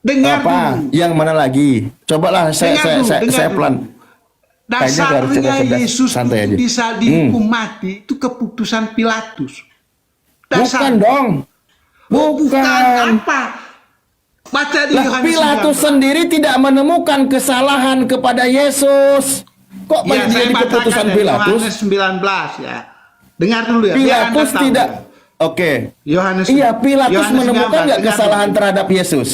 Dengar Apa? dulu. Yang mana lagi? Cobalah saya Dengar dulu. pelan. Kayaknya harus Dasarnya cerdas, Yesus santai itu aja. bisa dihukum mati itu keputusan Pilatus. Bukan dong. Bukan. Apa? Baca di Lah Yohanes Pilatus 19. sendiri tidak menemukan kesalahan kepada Yesus. Kok Ya, saya menjadi bacakan keputusan ya, Pilatus? Yohanes 19 ya. Dengar dulu ya. biar Anda Pilatus tahu tidak. ya. Oke. Yohanes. Iya, Pilatus Yohanes menemukan 19, nggak dengar kesalahan dulu. terhadap Yesus?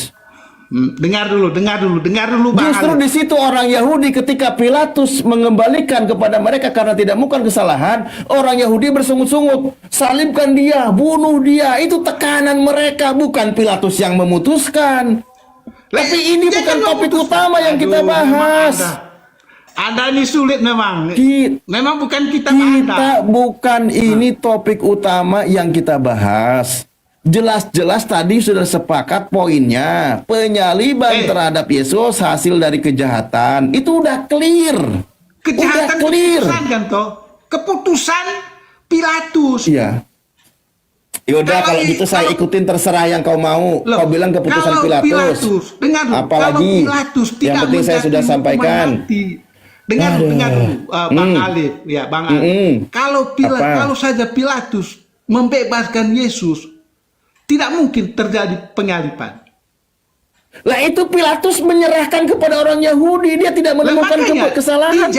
Dengar dulu Bang Justru Ali. di situ orang Yahudi ketika Pilatus mengembalikan kepada mereka karena tidak melakukan kesalahan, orang Yahudi bersungut-sungut, salibkan dia, bunuh dia. Itu tekanan mereka, bukan Pilatus yang memutuskan. Tapi ini Dia bukan kan topik memutuskan. utama yang kita Aduh, bahas. Anda ini sulit memang. Memang bukan kita Kita bukan ini topik utama yang kita bahas. Jelas-jelas tadi sudah sepakat poinnya. Penyaliban terhadap Yesus hasil dari kejahatan. Itu udah clear. Kejahatan udah clear. keputusan kan toh? Keputusan Pilatus. Iya. Yaudah kalau gitu saya ikutin terserah yang kau mau. Loh, Kau bilang keputusan kalau Pilatus. Dengar dulu. Apalagi Kalau Pilatus yang tidak penting saya sudah menjatuhi sampaikan. hukuman mati. Dengar dulu, Bang Alif, ya Bang Alif. Kalau saja Pilatus membebaskan Yesus, tidak mungkin terjadi penyaliban. Lah itu Pilatus menyerahkan kepada orang Yahudi. Dia tidak menemukan Makanya kesalahan.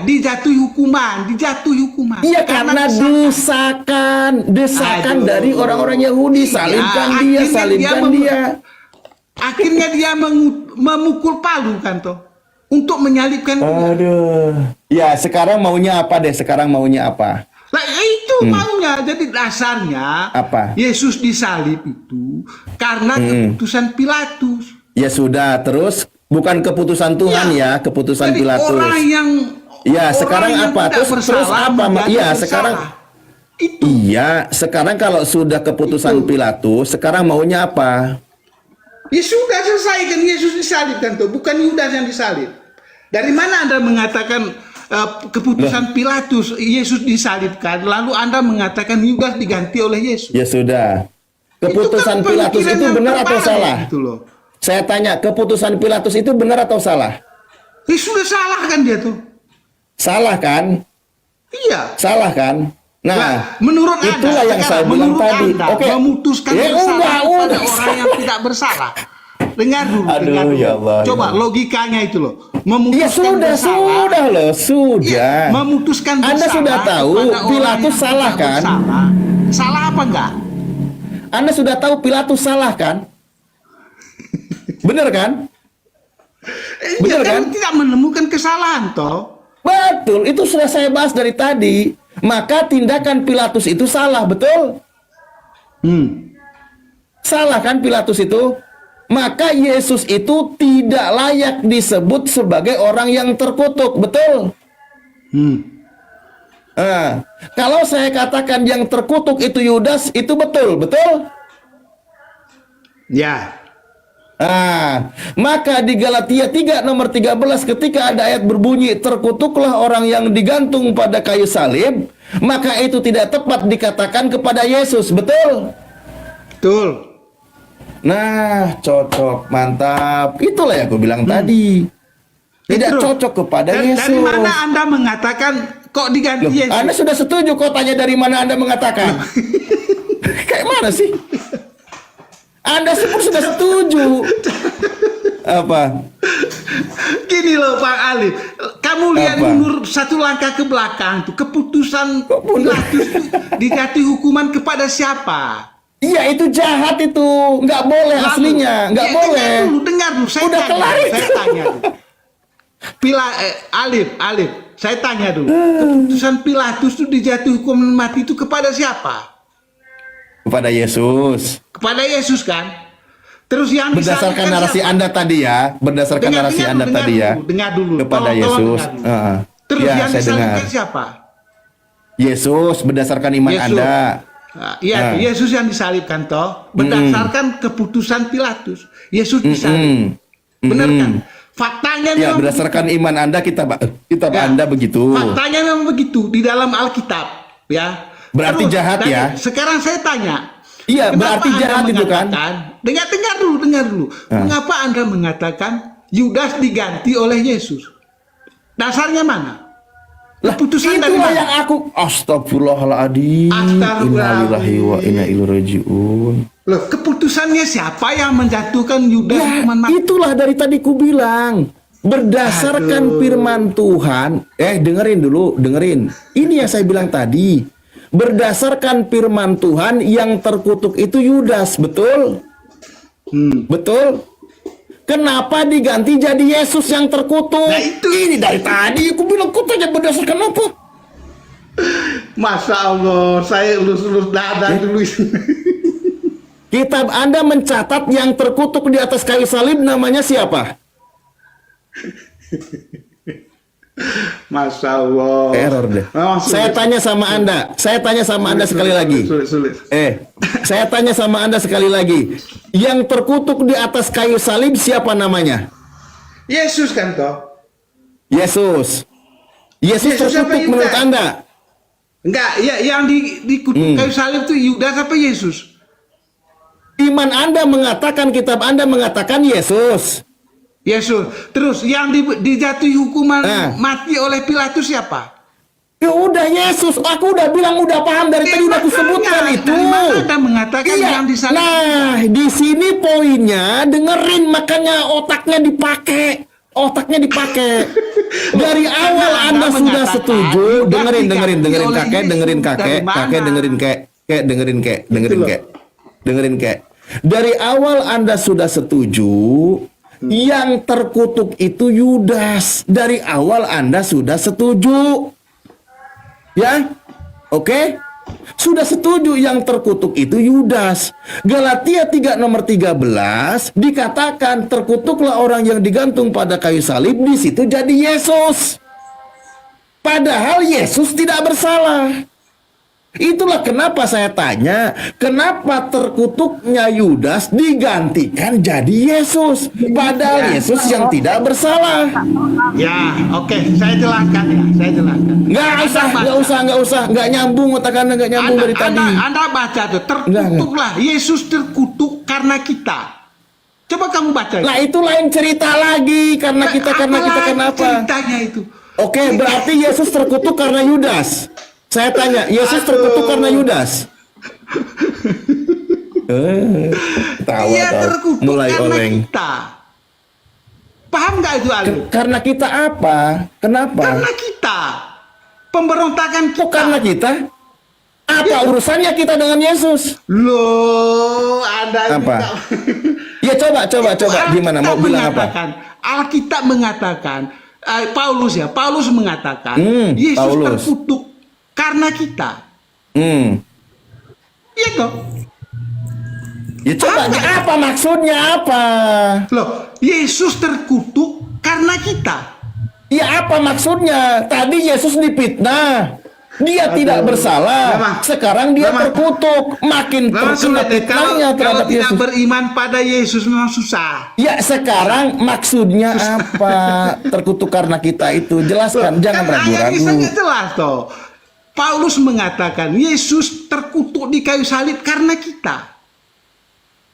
dijatuhi hukuman. Iya karena desakan Aduh. dari orang-orang Yahudi, salibkan dia, akhirnya salibkan dia dia. Akhirnya dia memukul palu kan toh untuk menyalibkan. Aduh. Ya sekarang maunya apa deh? Sekarang maunya apa? Lah itu maunya. Jadi dasarnya Apa? Yesus disalib itu karena keputusan Pilatus. Ya sudah, terus bukan keputusan Tuhan ya, keputusan Jadi Pilatus. orang yang Ya sekarang yang apa? tidak Terus bersalah apa? menjadi Iya bersalah. sekarang. Itu. Iya, sekarang kalau sudah keputusan Itu. Pilatus, sekarang maunya apa? Ya sudah selesai kan, Yesus disalibkan tuh, bukan Yudas yang disalib. Dari mana Anda mengatakan keputusan Pilatus Yesus disalibkan, lalu Anda mengatakan Yudas diganti oleh Yesus? Ya sudah. Keputusan Itu kan Pilatus pemikiran itu yang benar atau terbalik salah? gitu loh. Saya tanya, keputusan Pilatus itu benar atau salah? Ya sudah salah kan dia tuh. Salah kan? Iya. Salah kan? Nah, menurut Anda, itulah yang saya sekarang, bilang menurut tadi. Anda, Oke. memutuskan Ya bersalah pada udah. orang yang tidak bersalah. Dengar dulu, Aduh, dengar dulu. ya Allah, Coba ya Allah. logikanya itu loh. Ya Memutuskan sudah loh, sudah. Iya, memutuskan bersalah. Anda sudah tahu kepada orang Pilatus yang salah tidak kan? bersalah. Salah apa enggak? Anda sudah tahu Pilatus salah kan? Bener kan? Dia Bener kan? tidak menemukan kesalahan toh. Betul, itu sudah saya bahas dari tadi. Maka tindakan Pilatus itu salah, betul? Salah kan Pilatus itu? Maka Yesus itu tidak layak disebut sebagai orang yang terkutuk, betul? Nah, kalau saya katakan yang terkutuk itu Yudas, itu betul, betul? Ya. Maka di Galatia 3 nomor 13 ketika ada ayat berbunyi terkutuklah orang yang digantung pada kayu salib, maka itu tidak tepat dikatakan kepada Yesus, betul? Betul. Nah, cocok, mantap. Itulah yang aku bilang tadi. Tidak Terus, cocok kepada Yesus. Dari mana Anda mengatakan kok diganti Loh, Yesus? Anda sudah setuju kok tanya dari mana Anda mengatakan? Kayak mana sih? Anda semua sudah setuju. Apa? Gini loh Pak Ali, kamu lihat Apa? mundur satu langkah ke belakang tuh, keputusan Kok mundur? Pilatus tuh dijatuhi hukuman kepada siapa? Iya, itu jahat itu. Nggak boleh Lalu, aslinya. Nggak ya, boleh. Dengar dulu, saya Udah tanya, kelar itu. saya tanya dulu. Alif, saya tanya dulu. Keputusan Pilatus itu dijatuhi hukuman mati itu kepada siapa? Kepada Yesus. Kepada Yesus kan? Terus yang Berdasarkan disalibkan narasi siapa? Anda tadi ya. Berdasarkan narasi Anda tadi ya. Dengar dulu. Kepada Tolong Yesus. dengar dulu. Terus Ya, yang saya dengar. disalibkan siapa? Yesus berdasarkan iman Yesus. Anda. Iya, Yesus yang disalibkan toh berdasarkan keputusan Pilatus. Yesus disalib. Benar kan? Faktanya Ya, memang berdasarkan iman Anda kitab Ya, Anda begitu. Faktanya memang begitu di dalam Alkitab, ya. Berarti jahat ya? Sekarang saya tanya. Iya, kenapa berarti Anda jahat itu kan? mengatakan- Dengar dulu. Mengapa Anda mengatakan Yudas diganti oleh Yesus? Dasarnya mana? Keputusan dari Itulah mana? yang aku astagfirullahaladzim. Innalillahi wa inna ilaihi rajiun. Loh, keputusannya siapa yang menjatuhkan Yudas Ya, hukuman mati? itulah dari tadi ku bilang. Berdasarkan Aduh. firman Tuhan, dengerin. Ini yang saya bilang tadi. Berdasarkan firman Tuhan yang terkutuk itu Yudas, betul? Betul? Kenapa diganti jadi Yesus yang terkutuk? Nah, itu. Ini dari tadi aku bilang kutanya berdasarkan apa? Masya Allah, saya lulus dada dulu. Kitab Anda mencatat yang terkutuk di atas kayu salib namanya siapa? Masya Allah. Error deh. Memang sulit. Saya tanya sama Anda sekali lagi. Sulit. Saya tanya sama Anda sekali lagi. Yang terkutuk di atas kayu salib siapa namanya? Yesus kan toh? Yesus. Yesus Yesus apa terkutuk Yudas? menurut Anda? Enggak, ya yang di kayu salib itu Yudas apa Yesus? Iman Anda mengatakan, kitab Anda mengatakan Yesus. Yesus. Terus yang dijatuhi hukuman Nah. mati oleh Pilatus siapa? Ya udah Yesus, aku udah bilang udah paham dari tadi udah aku makanya, sebutkan itu. dari mana Anda mengatakan Iya. yang disalib? Nah, di sini poinnya dengerin makanya otaknya dipakai. Dari awal Anda sudah mengatakan setuju. Yudas Dengerin diganti oleh kakek, Yesus. dengerin Dari kakek, mana? dengerin kek. Dari awal Anda sudah setuju. Yang terkutuk itu Yudas. Dari awal Anda sudah setuju. Ya, oke? Sudah setuju yang terkutuk itu Yudas. Galatia 3 nomor 13 dikatakan terkutuklah orang yang digantung pada kayu salib, di situ jadi Yesus. Padahal Yesus tidak bersalah. Itulah kenapa saya tanya, kenapa terkutuknya Yudas digantikan jadi Yesus, padahal Yesus yang tidak bersalah. Ya, oke, saya jelaskan ya, saya jelaskan. Nggak usah, nggak nyambung otak Anda, nggak nyambung dari tadi. Anda baca tuh, terkutuklah. Yesus terkutuk karena kita. Coba kamu baca. Nah itu lain cerita lagi, karena kita kenapa? Ceritanya itu. Oke, berarti Yesus terkutuk karena Yudas. Saya tanya, Yesus terkutuk karena Yudas? Dia terkutuk mulai karena oleng. kita. Paham nggak itu, Ali? Karena kita apa? Kenapa? Karena kita. Pemberontakan kita. Karena kita? Apa urusannya kita dengan Yesus? Loh, ada apa? Ya coba gimana mau bilang apa? Alkitab mengatakan, Paulus mengatakan, Yesus terkutuk karena kita. Iya toh? Ya coba apa maksudnya apa? Loh, Yesus terkutuk karena kita. Ya apa maksudnya? Tadi Yesus difitnah. Dia tidak bersalah. Sekarang dia terkutuk. Makin terkena fitnahnya terhadap Yesus. Kalau tidak beriman pada Yesus memang susah. Ya sekarang maksudnya apa? Terkutuk karena kita itu. Jelaskan, jangan ragu-ragu. Jelas toh. Paulus mengatakan Yesus terkutuk di kayu salib karena kita.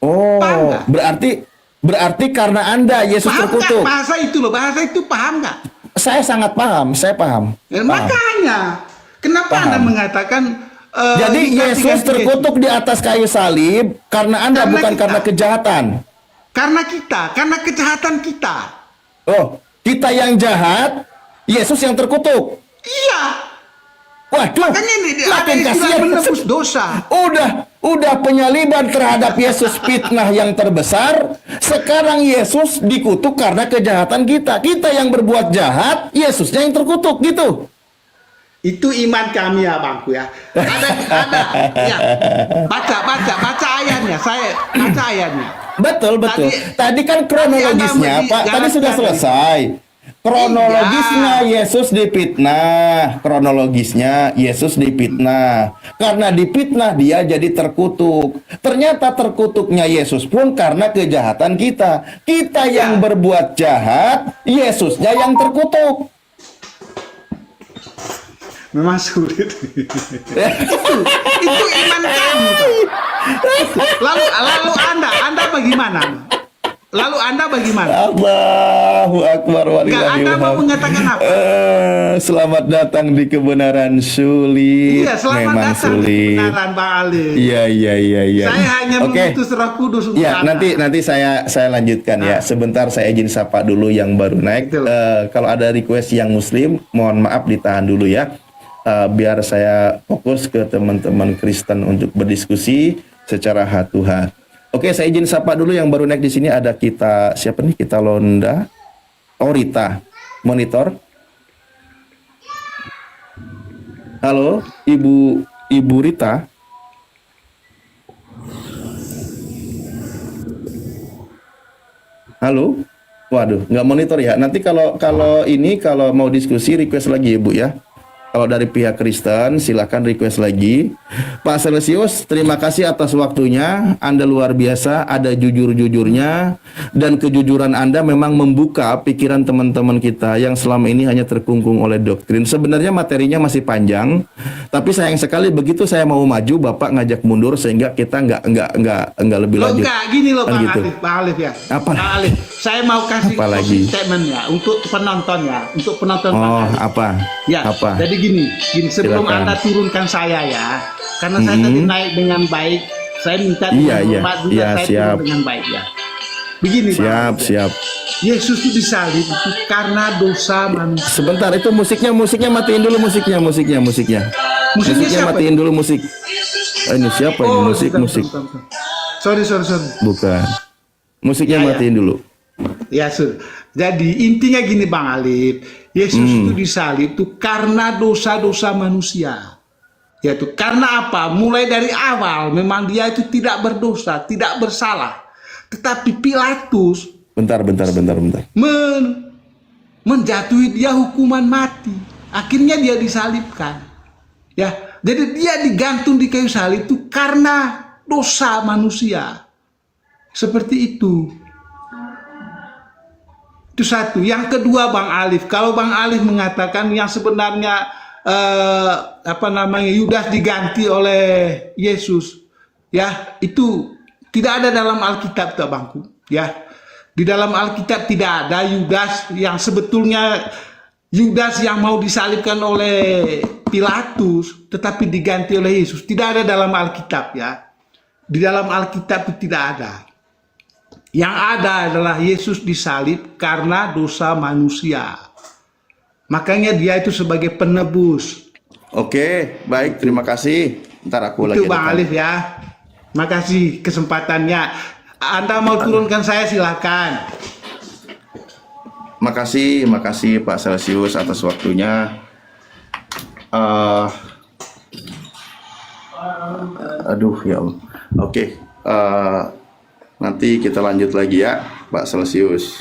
Oh, berarti karena Anda Yesus paham terkutuk. Gak? Bahasa itu paham nggak? Saya sangat paham, saya paham. Makanya, kenapa Anda mengatakan? Jadi Yesus terkutuk di atas kayu salib karena Anda, bukan karena kejahatan. Karena kita, karena kejahatan kita. Oh, kita yang jahat, Yesus yang terkutuk. Iya. Waduh, makin kasihan menebus dosa. Udah penyaliban terhadap Yesus, fitnah yang terbesar. Sekarang Yesus dikutuk karena kejahatan kita. Kita yang berbuat jahat, Yesusnya yang terkutuk gitu. Itu iman kami ya, Bangku ya. Ada ya. Baca ayatnya. Saya baca ayatnya. Betul. Tadi kan kronologisnya, Pak. Tadi sudah selesai. Kronologisnya Yesus difitnah. Karena difitnah dia jadi terkutuk. Ternyata terkutuknya Yesus pun karena kejahatan kita. Kita yang berbuat jahat, Yesusnya yang terkutuk. Memang sulit. itu iman kamu. Lalu Anda bagaimana? Allahu Akbar walillahil Anda mau mengatakan apa? Selamat datang di kebenaran sulit. Iya, selamat memang datang sulit. di kebenaran, Pak Ali. Iya. Saya hanya mengutus Roh Kudus untuk ya, nanti saya lanjutkan ya. Sebentar saya izin sapa dulu yang baru naik. Kalau ada request yang muslim, mohon maaf ditahan dulu ya. Biar saya fokus ke teman-teman Kristen untuk berdiskusi secara heart to heart. Oke, saya izin sapa dulu yang baru naik di sini. Ada kita, siapa nih? Kita Londa, Rita, monitor. Halo, Ibu Rita. Halo, waduh, nggak monitor ya. Nanti kalau mau diskusi request lagi Ibu ya. Kalau dari pihak Kristen, silakan request lagi. Pak Celsius, terima kasih atas waktunya. Anda luar biasa, ada jujur-jujurnya. Dan kejujuran Anda memang membuka pikiran teman-teman kita yang selama ini hanya terkungkung oleh doktrin. Sebenarnya materinya masih panjang, tapi sayang sekali begitu saya mau maju, Bapak ngajak mundur sehingga kita nggak lebih lanjut. Enggak, gini loh Bang gitu. Alif, Pak Alif ya. Apa? Pak Alif, saya mau kasih statement ya untuk penonton ya, untuk penonton Pak Alif. Apa? Ya, apa? Jadi gini sebelum Silakan. Anda turunkan saya ya, karena saya tadi naik dengan baik, saya minta hormat juga saya siap. turun dengan baik ya. Begini siap. Yesus itu disalib itu karena dosa manusia. Sebentar, itu musiknya matiin dulu musiknya siapa? Matiin dulu musik. Ini siapa ini musik? Sorry. Bukan. Musiknya matiin dulu. Ya, sudah. Jadi intinya gini Bang Alif, Yesus itu disalib itu karena dosa-dosa manusia. Yaitu karena apa? Mulai dari awal memang dia itu tidak berdosa, tidak bersalah. Tetapi Pilatus Bentar. menjatuhi dia hukuman mati. Akhirnya dia disalibkan. Ya, jadi dia digantung di kayu salib itu karena dosa manusia. Seperti itu. Itu satu. Yang kedua Bang Alif, kalau Bang Alif mengatakan yang sebenarnya Yudas diganti oleh Yesus, ya itu tidak ada dalam Alkitab, tak Bangku. Ya, di dalam Alkitab tidak ada Yudas yang sebetulnya Yudas yang mau disalibkan oleh Pilatus, tetapi diganti oleh Yesus. Tidak ada dalam Alkitab ya. Di dalam Alkitab itu tidak ada. Yang ada adalah Yesus disalib karena dosa manusia. Makanya dia itu sebagai penebus. Oke, baik, terima kasih. Ntar aku lagi Itu Bang Alif ya. Makasih kesempatannya. Anda mau turunkan saya silakan. Makasih Pak Celsius atas waktunya. Aduh ya Allah. Oke, nanti kita lanjut lagi ya Pak Celsius.